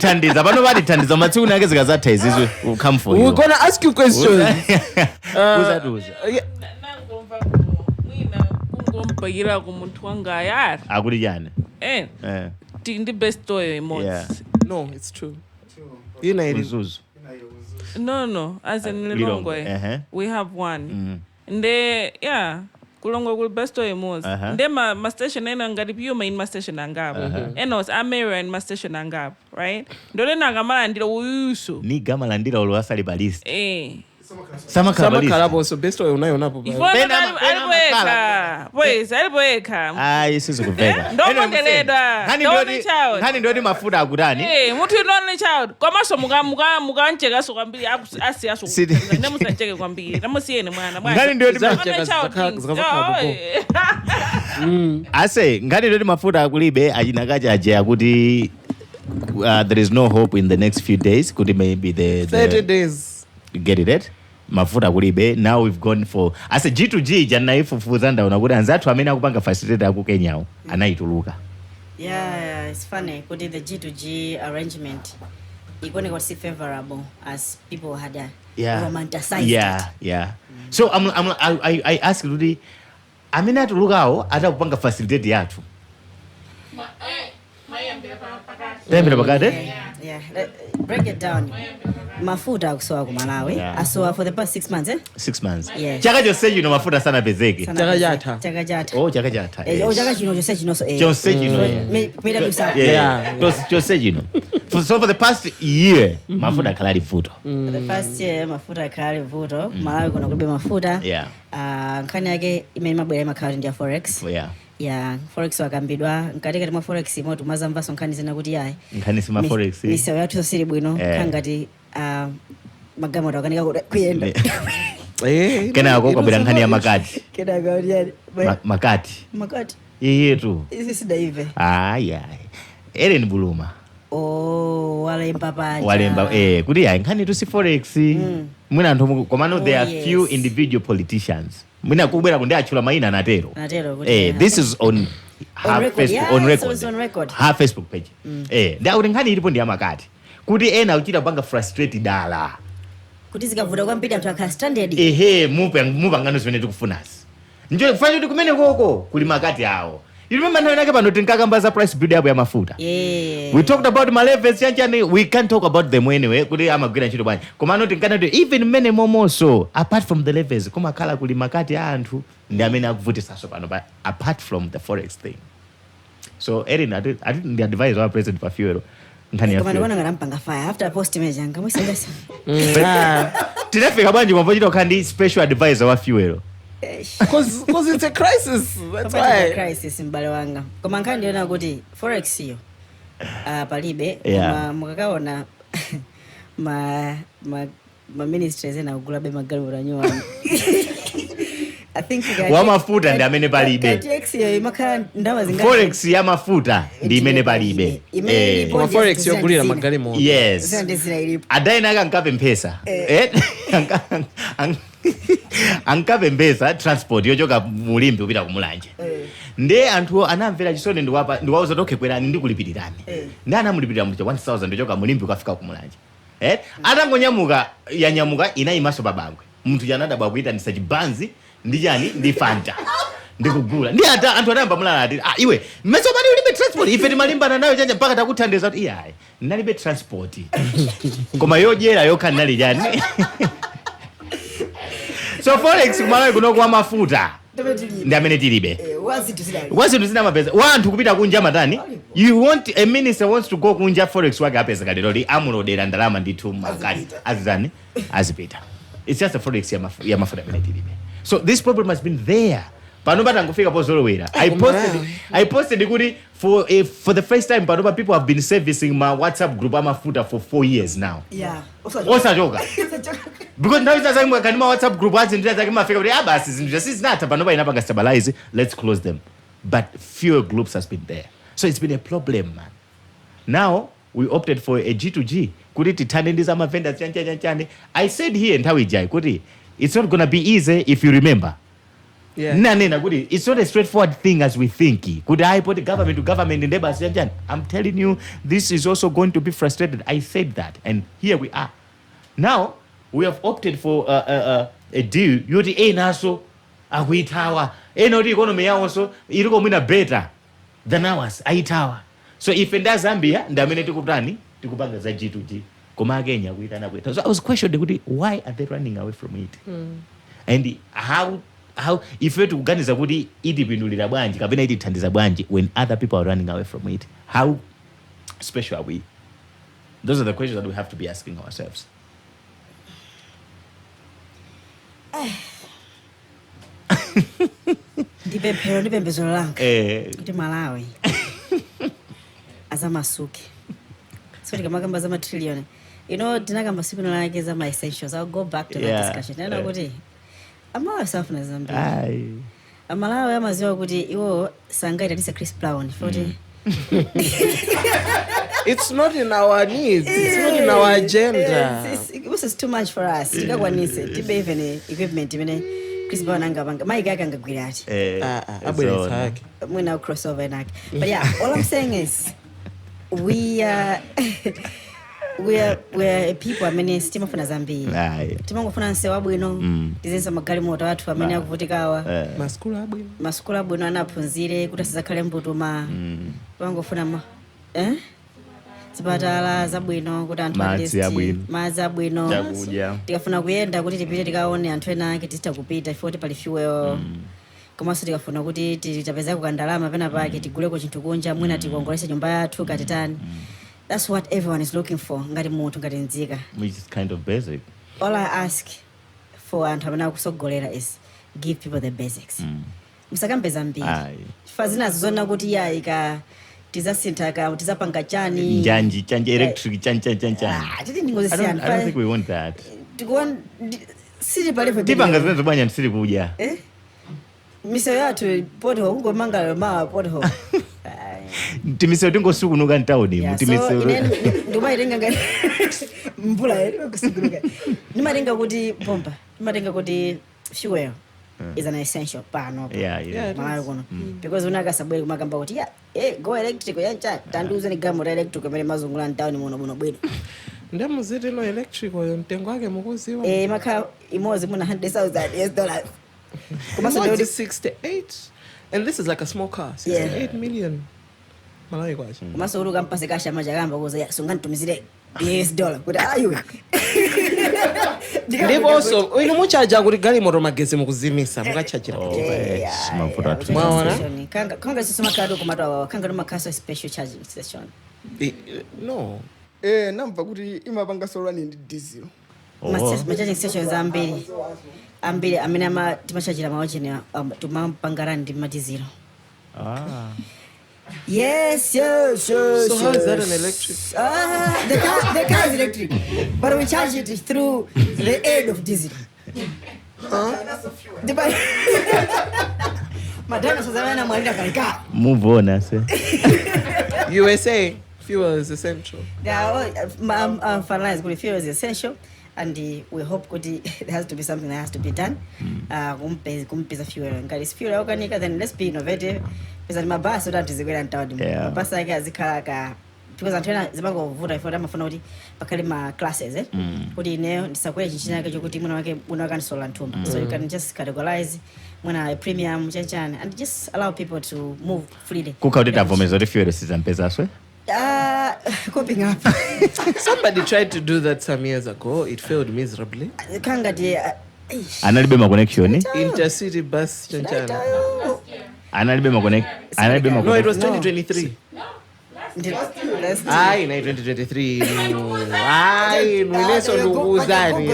tandiza matsiku nake zikazatha izizwe will come for you. We're gonna ask you questions. Kungompayira kumuntu wanga yari. Akuli jana. Ndi best toy emotes. Yeah. No, it's true. United. No. As in Lilongwe, we have one. Nde kulongwe kuli best toy emotes. Nde ma station ena ngati piyo main ma station angapo. Enos amera in ma station angapo, right? Ndole nagamala ndilo uyuso. Ni gama landira olo asali balist. Samakalabo so best oil unayo napo. Alipoeka. Ai sizikuveka. Ndomondeledwa. Hani ndodi mafuta akutani. Mutu only child. Komaso mugancheka so kwambiri asiya so. Nemusancheke kwambiri. Namusiyene mwana. Ngani ndodi Ase ngani ndodi mafuta akulibe ajinakaja aje akuti there is no hope in the next few days. Could it maybe the 30 days. Get it? Mafuta kulibe. Now we've gone for as a G2G janaifufuza ndaona kuti anzathu amene akupanga facilitator aku Kenyawo anaituluka. Yeah, it's funny. Could the G2G arrangement going to see favorable as people had romanticized it. Yeah. So I ask Rudy, amene atulukawo atakupanga facilitator yathu. Yeah. Break it down. Mafuta akusowa ku Malawi. Asowa for the past 6 months, 6 months. Yeah. Chaka chose chino mafuta sana bezeke. Chaka jata. Oh, chaka jata. Chaka chino chose chino so. Chose chino. Yeah. Chose chino. So for the past year, mafuta kalali vuto. For the past year, mafuta kalali vuto. Malawi kuna kulibe mafuta. Yeah. Nkhani yake imene mabwera makhauli ndi forex. Yeah, forex wakambidwa nkatika mwa forex mo tumazamva sonkhani zina kuti yayi nkhani sima forex misewu yathu siri bwino kangati magamota akanika kuyenda kena akokabira nkhani ya makati kena akauti makati yetu isi sidaive Ellen Buluma walemba kuti yayi nkhani tu si forex mwina anthu komano there are few individual politicians mwina kubwera kundi achula maina natero this is on her Facebook her Facebook page nda kuti nkhani ilipo ndi amakati kuti ena uchita panga frustrate dala kuti zikavuta kwambiri anthu akha standard mupangano zimene tikufunazi njo kufanya kuti kumene koko kuli makati awo. You remember now nake pano tinkakambaza price build up ya mafuta. We talked about Malawi chanchani, we can't talk about them anyway. Kuti amagwira ntchito bwanji. Koma no tinkana even many more so apart from the levels koma kala kuli makati anthu ndi amene akuvutisa so pano apart from the forex thing. So Erin I didn't advise our president for fuel. Nkani ya fuel. Koma ngarampanga fire after post image yanga musindasa. Tinafika bwanji kwa pochito kandi special advisor wa fuel. Because it's a crisis. That's why. It's a crisis mbale wanga. Koma nkhani ndiona kuti forex yo palibe mukakaona ma ministries ena kugula be magalura nyuwani. I think wa mafuta ndi amene palibe. Forex yo imakhala ndawa zingati. Forex ya mafuta ndi imene palibe. Kwa forex yo kulira magali mo. Yes. Adaina akankape mpesa. Ankape mpesa transport yochoka mulimbi kupita kumulanje. Nde anthu anamvera chisoni ndiwauza toke kwerani ndikulipilirani. Ndi anamulipirira mu 1000 yochoka mulimbi ukafika kumulanje. Atangonyamuka yanyamuka inayimaso babangwe. Munthu yanada bakuita ndisachibanzi ndijani ndi fanta. Ndikugula. Ndi ata anthu anayamba mulala ati iwe mmeso mali ulibe transport ife timalimbana nayo chanja mpaka takuthandiza kuti iyayi nalibe transport. Koma yojera yokha nali jani. So forex kumalawi kuno kwa mafuta ndi amene tilibe wazi zina mapeza wanthu kupita kunja matani you want a minister wants to go kunja forex wake apeza kadero li amulodera ndalama ndithu makani azizani azipita. It's just a forex ya mafuta amene tilibe. So this problem has been there pano patangofika pozolowera. I posted kuti for the first time pano people have been servicing my WhatsApp group amafuta for 4 years now. Osachoka. Because now it's like kanima WhatsApp group azindira zake mafika kuti basi zindira sizinatha pano inapanga stabilize, let's close them. But fewer groups has been there. So it's been a problem, man. Now we opted for a G2G kuti tithane ndi za vendors chanchane. I said here nthawi ijai kuti it's not gonna be easy if you remember. Nena kuti it's not a straightforward thing as we think. Could I put government to government in debate? I'm telling you, this is also going to be frustrated. I said that, and here we are. Now we have opted for a deal. Yoti naso akuitawa. Noti economy also iriko mwina better than ours. Aitawa. So if in Zambia, ndamene tikupani tikupanga za G2G. Koma Kenya kuitana kuita. So I was questioning why are they running away from it? And how if you kuganiza kuti idipindulira bwanji kapena itithandiza bwanji when other people are running away from it, how special are we? Those are the questions that we have to be asking ourselves. Pemphero ndi pembezo langa. Kuti Malawi. Azamasuke. So tikamagamba za trillion. You know, tinagamba siku like za my essentials. I'll go back to that discussion. Nena kuti Amalawi safuna Zambia. Amalawi amaziwa kuti iwo sangaita tisa Chris Brown. It's not in our needs. It's not in our agenda. This is too much for us. Tikakwanise tibe even equipment imene Chris Brown angapanga. My guy angagwira ati. Mwina crossover nake. But yeah, all I'm saying is we are people amene sitimafuna Zambia. Timangofuna nsewa bwino. Tizenza magali moto watu amene akuvutikawa. Maskula abwino anaphunzire kuti asizakhale mbutuma. Timangofuna zipatala zabwino kuti anthu madzi abwino. Tikafuna kuyenda kuti tipite tikaone anthu ena ake titakupita ifoti pali fuel. Komanso tikafuna kuti titapeza kukandalama pena pake tiguleko chinthu kunja mwina tikongolesa nyumba yathu katitani. That's what everyone is looking for. Ngati munthu ngati nzika. Which is kind of basic. All I ask for anthu amene akusogolera is give people the basics. Musakambe Zambia. Fazina zona kuti yaika tizasintaka tizapanga chani. Janji electric chan. Titi ndingozisiyana. I don't think we want that. Siri pale for tipanga zinazo bwanya siri kuja. Miseyo yathu pothole kungomanga ma pothole. Timiseyo tingosukunuka ntawuni mutimiseyo. Ndimaitenga ngati mvula kusukunuka. Ndimaitenga kuti pompa. Ndimaitenga kuti fuel is an essential pano. Because unakasabwere kumakamba kuti go electric yancha tanduze ni gamo electric amene mazungula ntawuni muno bwino. Ndamuziti no electric oyo mtengo wake mukuziwa. Makha imozi muna $100,000. It's 68, and this is like a small car. 8 million. Malawi kwacha. Kumaso uruka mpase kasha majagamba kuza sunganitumizire $. Kuti ayu. Ndipo also ino muchaja kuti gali moto magezi mukuzimisa mukachajira. Mafuta tu. Kanga sisoma kado kumatwa kanga no makaso special charging station. No. Namva kuti imapanga solar ndi diesel. Charging stations ambiri amene timachajira maochene tumampangara ndi madizilo. Yes. So how is that an electric? The car is electric, but we charge it through the aid of diesel. Madonna sazana mwalida kalika. Move on, I say. USA fuel is essential. Yeah, finalize good fuel is essential. And we hope there has to be something that has to be done. Kumpeza fuel. Ngati fuel organic, then let's be innovative. Because mabasi that is great and town. Mabasi ake azikhala because antena zimangovuta ifota amafuna kuti pakali ma classes kuti ineyo ndisakwera chinchina yake chokuti mwana wake unakanisolo nthumba. So you can just categorize mwana a premium chanchana and just allow people to move freely. Kukaudita avomezo kuti fuel sizampeza aswe? Coping up. Somebody tried to do that some years ago. It failed miserably. Analibema connection. Intercity bus chanchana. Analibema connection. No, it was 2023. Aye, 2023. Aye, mwineso ndukuzani.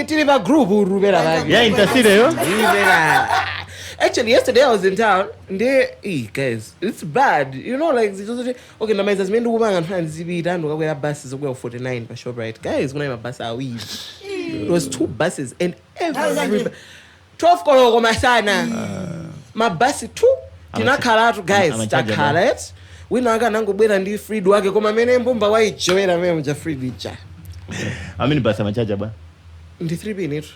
Tiri ba group urubera bagi. Yeah, Intercity yo. Actually, yesterday I was in town. Guys, it's bad. You know, like okay, na maiza zimendu kubanga ntwana zibita ndukakwera buses okwe 49 pa Shoprite. Guys, kuna mabus awi. It was 2 buses and every 12 koloko masana. Mabasi 2 tinakhala tu guys, takhala it. Wina aka nangobwera ndi Free wake koma mene Mbumba waijoera meme mja Free cha. How many bus amachaja ba? Ndi 3 minutes.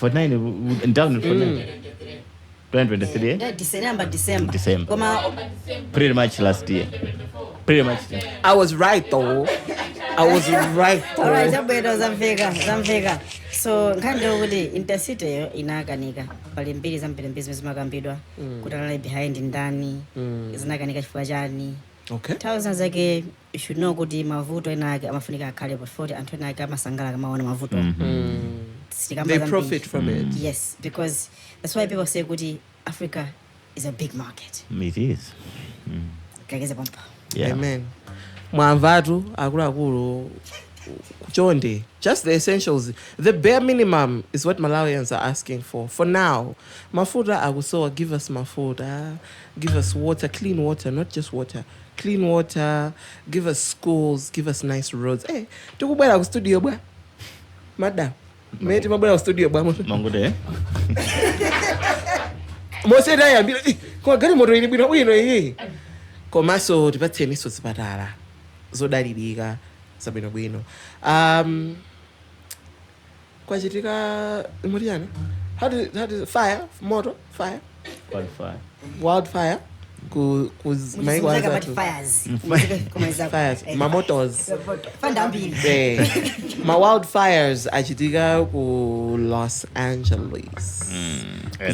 49 down for 9. 2023. December. Pretty much last year. Pretty much. I was right though. Alright, zamfika. So nkando kuti Intercity yo inakanika pali mbiri zambiri zimakambidwa kutalala behind ndani zinakanika chifukwa chani. Okay. Thousands zake you should know kuti mavuto enake amafunika akhale before anthu enake amasangala kamaona mavuto. They profit from it. Yes, because that's why people say kuti Africa is a big market. It is. Kageze pompa. Yeah. Amen. Mwamvatu akulu Jonde, just the essentials. The bare minimum is what Malawians are asking for. For now, mafuta agusoa, give us mafuta, give us water, clean water, not just water. Clean water, give us schools, give us nice roads. Hey, tukubwera ku studio bwa. Madam. Meti mabwera ku studio bwa. Mangude. Mose dai ambira, kwa gari moto ili bwino iyi. Komaso tipatseni so zipatala. Zodalirika sabino bwino. Kwachitika imuriana. How did fire, moto, fire? Wildfire. Fires. Mamotos. My wildfires achitika ku Los Angeles.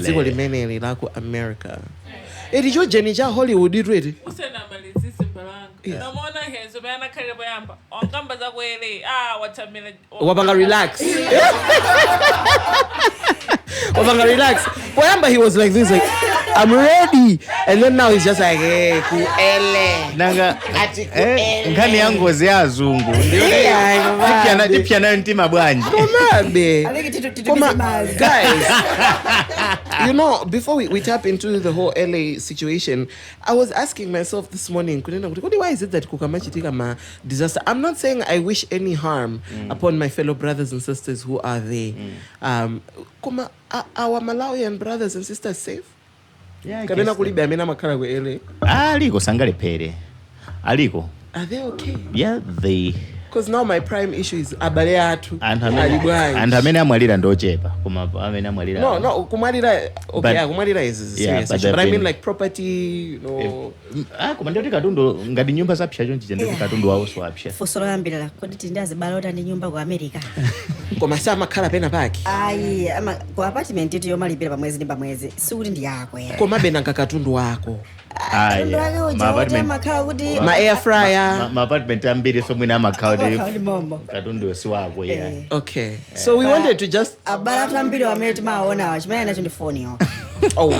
Ziko limene la ku America. Edijo Jenija Hollywood ready. Wabanga relax. Wabanga relax. Wabanga he was like this, like I'm ready, and then now he's just like, hey, kuele. Nanga. Ngani yangu zia azungu. Dipya na ntima bwanji. Guys, you know, before we tap into the whole LA situation, I was asking myself this morning, why is it that kukamachitika ma disaster? I'm not saying I wish any harm upon my fellow brothers and sisters who are there. Our Malawian brothers and sisters safe? Yeah, Kabena kulibe amena makara kwa LA. Aliko sangale pere. Aliko. Are they okay? Yeah, they. Because now my prime issue is abale atu. And amena amwalira ndochepa. Kuma amena amwalira. No, kumalira okay, kumalira is serious. Yeah, but I mean like property, no. Kumandira katundu ngadi nyumba zapsha chonchi chende katundu wawo swapsha. Fosolo yambira kodi tindaze balota ndi nyumba ku America. Koma sama khala pena paki. Ayi, ama ku apartment yetu yomalipira pamwezi ndi pamwezi. Sikuti ndi yako ya. Koma bena katundu wako. Ma air fryer. Ma apartment ambiri so mwina makaude. Katundu siwako yeah. Okay. So we wanted to just abalata ambiri wameti maona wachimene nacho ndi phone yo. Oh.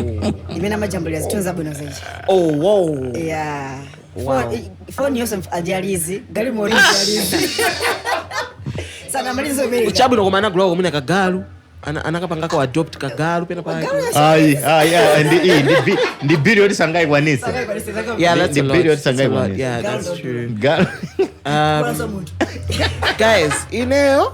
Imena majambuli yazitunza bwino zenji. Oh, wow. Yeah. Wow. Phone yo some ajalizi, gali mori ajalizi. Sana malizo mbili. Uchabuno komana gulawo kumina kagalu. Anakapanga kwa adopt kagalu pena pa. Ndi period sangai kwanisa. Yeah, that's the period sangai kwanisa. Yeah, that's true. Girl. Guys, you know,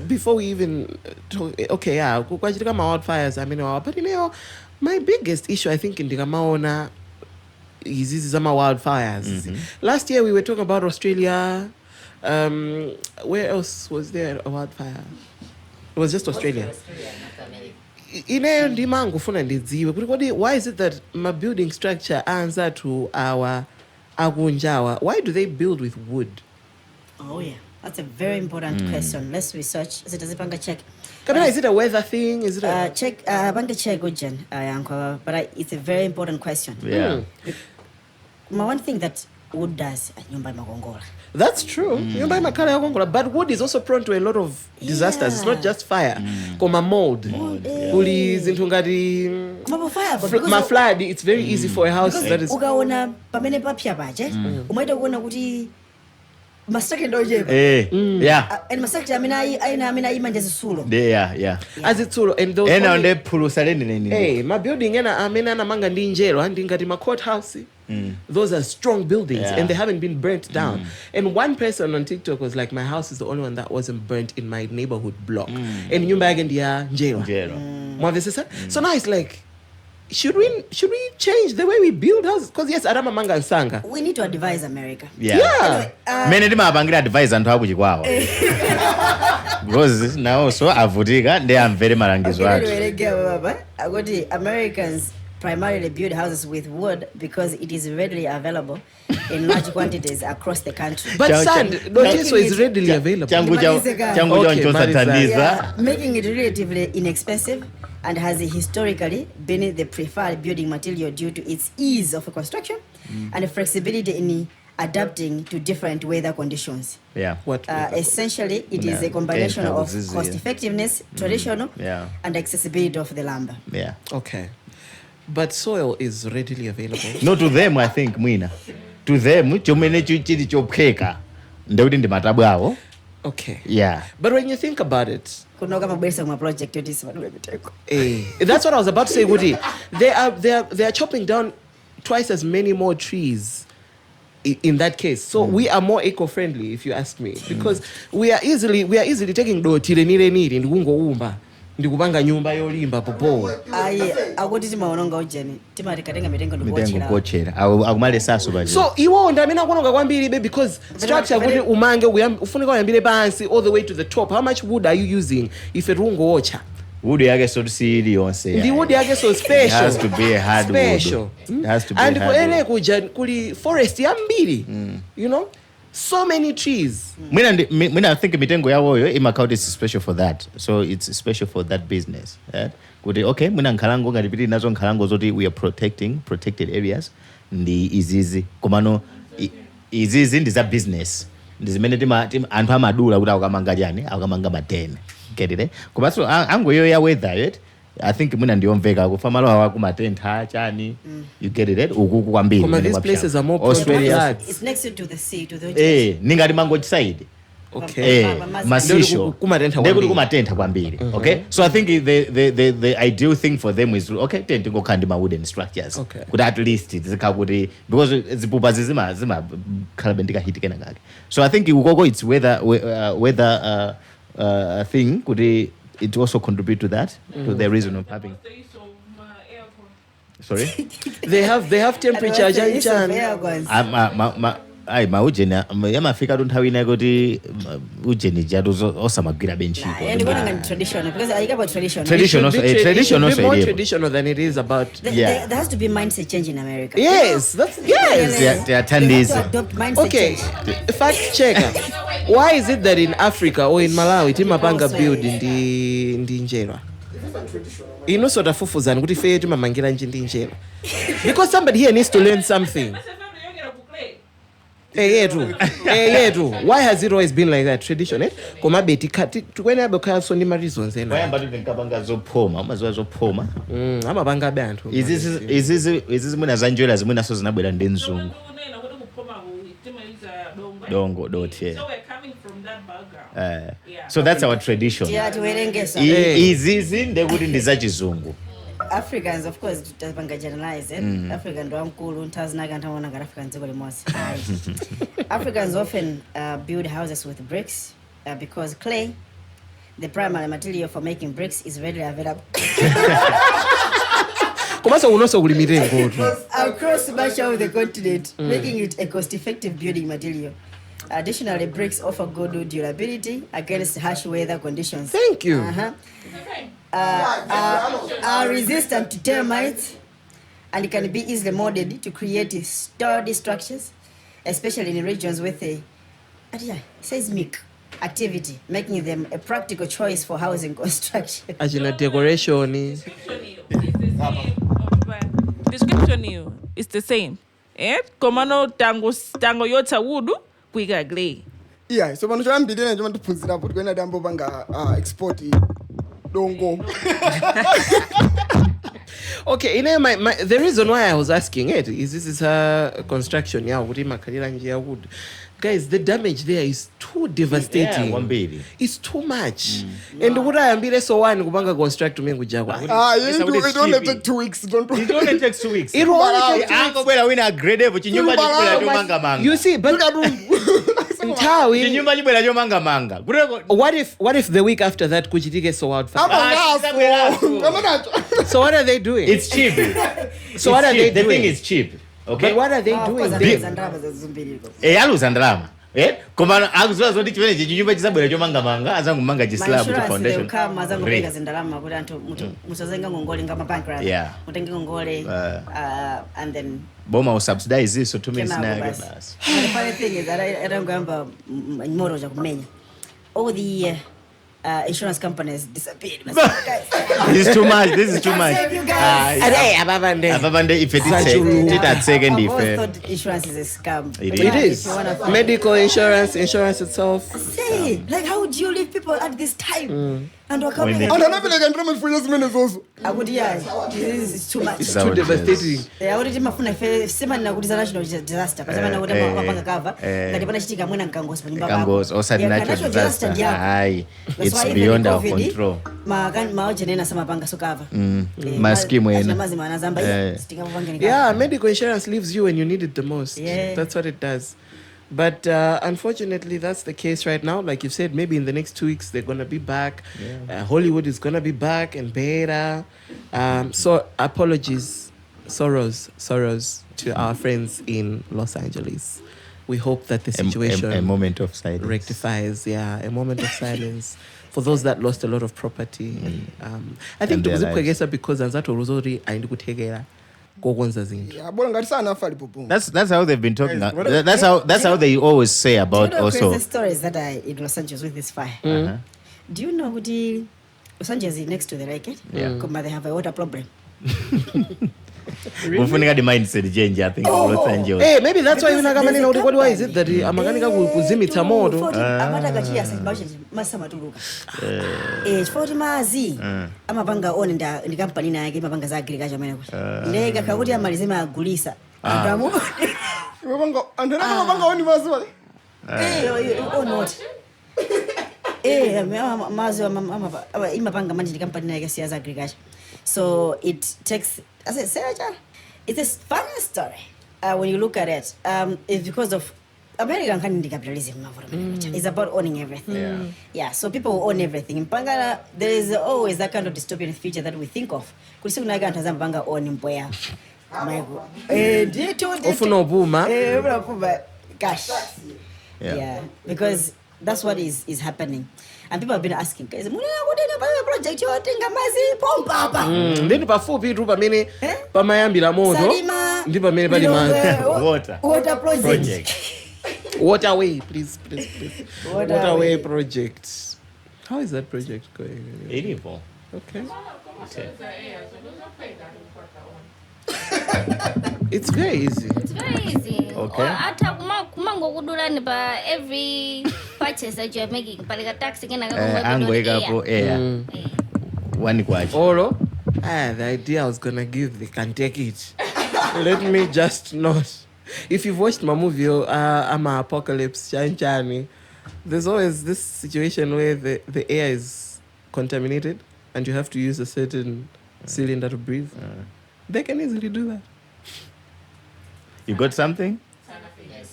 before we even talk, okay, yeah, kukwajirika ma wildfires, I mean, but you know, my biggest issue I think in Digamaona is these are my wildfires. Last year we were talking about Australia. Where else was there a wildfire? It was just Australia. Why is it that my building structure answer to our agunjawa? Why do they build with wood? Oh yeah, that's a very important question. Let's research. Is it check? Is it a weather thing? Is it a check? Banga check Ujen, but it's a very important question. Yeah. One thing that wood does, nyumba magongola. That's true. But wood is also prone to a lot of disasters. It's not just fire. Koma mold. Police intungadi. My flood. It's very easy for a house that is. Ugaona pamene papya baje. Umaita kuona kuti masake ndoje. Yeah. And masake amina imanje zisulo. Yeah. As it's sulo and those. Ena onde pulusaleni nini. Hey, my building ena amena na manga ndi njelo andi ngati ma courthouse. Those are strong buildings and they haven't been burnt down. And one person on TikTok was like, my house is the only one that wasn't burnt in my neighborhood block. And nyumba yake ndiya njelo. So now it's like, should we change the way we build houses? Because yes, Adama Manga and Sanga. We need to advise America. Yeah. Many dima abangira advise antu hapo chikwawo. Because now so avutika they are very marangizwa. Americans primarily build houses with wood because it is readily available in large quantities across the country. But sand, so is readily available. Making it relatively inexpensive and has historically been the preferred building material due to its ease of construction and flexibility in adapting to different weather conditions. Yeah. Essentially, it is a combination of cost effectiveness, traditional, and accessibility of the lumber. Yeah. Okay. But soil is readily available. No, to them, I think, Mwina. To them, chomene chili chopkeka. ndekuti ndi matabu awo. Okay. Yeah. But when you think about it, kunoka mabwesa kuma project yotisi vanhu miteko. That's what I was about to say, Woody. They are chopping down twice as many more trees in that case. So we are more eco-friendly, if you ask me, because we are easily taking dotile nire ndikungoumba ndikupanga nyumba yolimba popo. Aye, akuti timaononga ujeni. Timati katenga mitengo ndikukochera. Akumale saso baje. So iwo ndamena kuononga kwambiri be because structure kuti umange ufunika uyambire pansi all the way to the top. How much wood are you using if rungocha? Wood yake so iliyonse. The wood yake so special. It has to be a hard special. Wood. It has to be and hard. And kuli forest yambiri. You know? So many trees. I think mitengo yawoyo imakauti is special for that. So it's special for that business. Kuti okay, mwina nkhalango ngatipiti nazo nkhalango zoti we are protected areas. Ndi izizi. Komano izizi ndi za business. Ndi zimene anthu amadula kuti akamanga jani, akamanga matene. Get it? Kubaso ango yo ya weather yet. I think mwina ndiyomveka kufama lo wa kumatenta chani. You get it? Ukuku kwambiri. Kuma these places are more Australia. It's next to the sea, to the ocean. Ningati mango side. Okay. Masisho. Ndekuti kumatenta kwambiri. Okay? So I think the ideal thing for them is okay, tenti ngokhandi ma wooden structures. Okay. Kuti at least zikakuti because zipupa zima khalabendika hit kena ngake. So I think ukoko it's whether thing kuti it also contribute to that, to the reason of having. Sorry? They have temperature maujeni yamafika nthawi ina kuti ujeni jatu osamagwira benchiko. And traditional because I about traditional. Tradition also more traditional than it is about. There has to be mindset change in America. Yes, yes. They are attendees. Okay, fact checker. Why is it that in Africa or in Malawi timapanga build ndi njera? Ino sort of fufuzana kuti fe timamangira ndi njera. Because somebody here needs to learn something. Hey, why has it always been like that? Tradition, eh? Koma beti kati tukwena abekha so ndima reasons ena. Why but nkabanga zophoma, amaziwa zophoma. Amabanga bantu. Izizi muna zanjwela zimuna so zinabwera ndi nzungu. Dongo dot here. So we're coming from that background. So that's our tradition. Izizi ndekuti ndizachizungu. Africans, of course, tutapanga generalize. African ndo amkulu ntazinaka ntaona ngati Africans ziko limose. Africans often build houses with bricks because clay, the primary material for making bricks, is readily available. Komanso unoso kulimitengo tu. Across much of the continent, making it a cost-effective building material. Additionally, bricks offer good durability against harsh weather conditions. Thank you. Are resistant to termites and can be easily molded to create sturdy structures, especially in regions with a seismic activity, making them a practical choice for housing construction. Ajina decoration. Description is the same. Komano tango yota wudu kuiga glay. Yeah, so pano chambirira nje mandiphunzira kuti kwena dambo panga export dongo. Okay, the reason why I was asking it is this is a construction ya kuti makhalira njia wood. Guys, the damage there is too devastating. Yeah, it's too much. And kuti ayambire so one kupanga construct mengu jakwa. It only take 2 weeks. It only takes 2 weeks. It only takes 2 weeks. Angobwera wina grade evo chinyumba chibwera chomanga manga. You see, but Ntawi. Chinyumba chibwera chomanga manga. What if the week after that kuchitike so out? So what are they doing? It's cheap. So what are they doing? The thing is cheap. Okay. But what are they doing? Aluza ndalama. Koma akuzola zoti chimene chinyumba chisabwera chomanga manga azangu manga chislab to foundation. Kama azangu pinga zindalama kuti anthu musazenga ngongole ngama bankrupt. Mutenge ngongole and then boma usubsidize this so 2 minutes nayo basi. The funny thing is that I don't remember moro ja kumenya. All the insurance companies disappeared. Guys, This is too much. This is too much. save you guys. Ababande if it is second I've if always thought insurance is a scam. It But is. It is. if you wanna find- Medical insurance itself. Say, like, how do you leave people at this time? And we're coming. When And I feel like I'm trying for just minutes also. I would, yeah, this is too much. It's too devastating. I already mafuna fe sema nakuliza national disaster kwa sababu nakuta mapanga cover ngati pana chitika mwena nkangosi pa nyumba Kangos or sudden natural disaster. Aye, it's beyond our control. maoje nena sama panga so cover Maski mwena. mazima anazamba sitika mapanga ni Yeah, medical insurance leaves you when you need it the most. Yeah. That's what it does. But unfortunately, that's the case right now. Like you said, maybe in the next 2 weeks, they're going to be back. Hollywood is going to be back and better. So apologies, sorrows to our friends in Los Angeles. We hope that the situation A moment of silence. rectifies. Yeah, a moment of silence for those that lost a lot of property. I think And their tukuzipwegesa because anzato ruzori aindi kutegera kokwenza zinthu. Yeah, bora ngati sana afali popo. That's how they've been talking. Yes, That's how they always say about also. the stories that are in Los Angeles with this fire. Do you know kuti Los Angeles is next to the lake? But they have a water problem. Kufunika the mindset change, I think, in Los Angeles. Hey, maybe that's why Because unakamanina there's a kuti why is it that amakanika kuzimitsa moto? amata kachiya masamatuluka chifoti mazi amapanga one ndi kampani na yake imapanga za agriculture amene kuti ndeka kakuti amalize magulisa akamu Mapanga andana mapanga oni maziwa. or not mazi imapanga manje ndi kampani na yake siya za agriculture. So it takes, as I said, it's a funny story when you look at it. It's because of American kind of capitalism. It's about owning everything. Yeah, so people will own everything. In Pangana, there is always that kind of dystopian future that we think of. Kusiku naga ntazambanga own mboya. Ofuna obuma. Gosh. Yeah, because that's what is happening. And people have been asking, guys, project you think pompa. Ndini pafupi tu pamene pamayambira moto. Ndi pamene pali water project. Waterway, please. Waterway project. How is that project going? Evil. Okay. It's very easy. Okay. Hata kumango kudulani pa every purchase that you are making palika tax kena Ango ikapo air. One kwachi. Oro, the idea I was gonna give, they can take it. Let me just not. If you've watched my movie, Ama Apocalypse, Chanchani, there's always this situation where the air is contaminated and you have to use a certain cylinder to breathe. They can easily do that. You got something? Yes.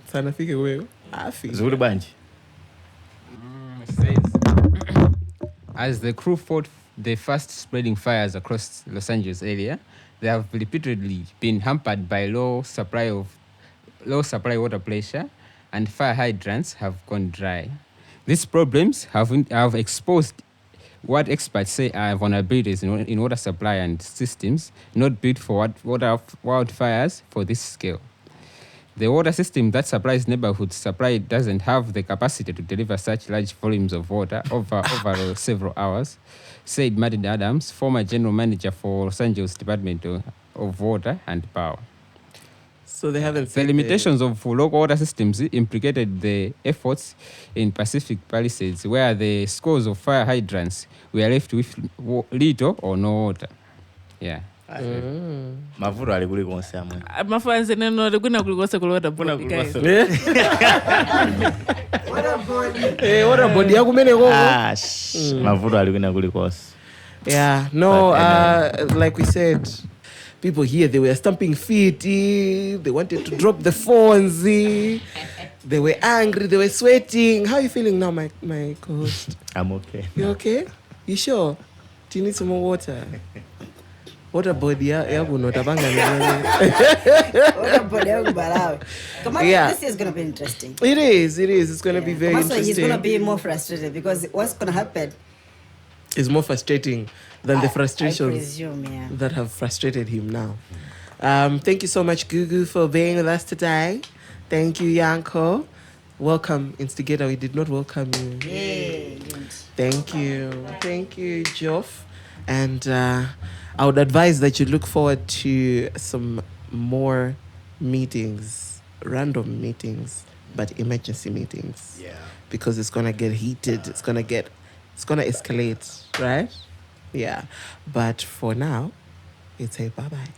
Sana fike wewe. Afi. Zuri banji. As the crew fought the fast spreading fires across Los Angeles area, they have repeatedly been hampered by low supply water pressure, and fire hydrants have gone dry. These problems have exposed what experts say are vulnerabilities in water supply and systems not built for wildfires for this scale. The water system that supplies neighborhood supply doesn't have the capacity to deliver such large volumes of water over several hours, said Martin Adams, former general manager for Los Angeles Department of Water and Power. So they haven't The said limitations of local water systems implicated the efforts in Pacific Palisades, where the scores of fire hydrants were left with little or no water. Yeah. Mavuru ali kuli konse amwe. Mafanzi neno likuna kulikose kulota bodi guys. Water body yakumene koko. Mavuru ali kuna kuli konse. Yeah, no, like we said, people here, they were stamping feet, they wanted to drop the phones, they were angry, they were sweating. How are you feeling now, my co-host? I'm okay. You okay? You sure? Do you need some more water? Water body, yeah. Water body this is going to be interesting. It is. It's going to be very interesting. He's going to be more frustrated because what's going to happen is more frustrating than the frustrations I presume, that have frustrated him now. Thank you so much, Gugu, for being with us today. Thank you, Yanko. Welcome, Instigator. We did not welcome you. Yeah. Thank you, Geoff. And I would advise that you look forward to some more meetings, random meetings, but emergency meetings. Yeah. Because it's gonna get heated. It's gonna escalate, right? Yeah. But for now, it's a bye-bye.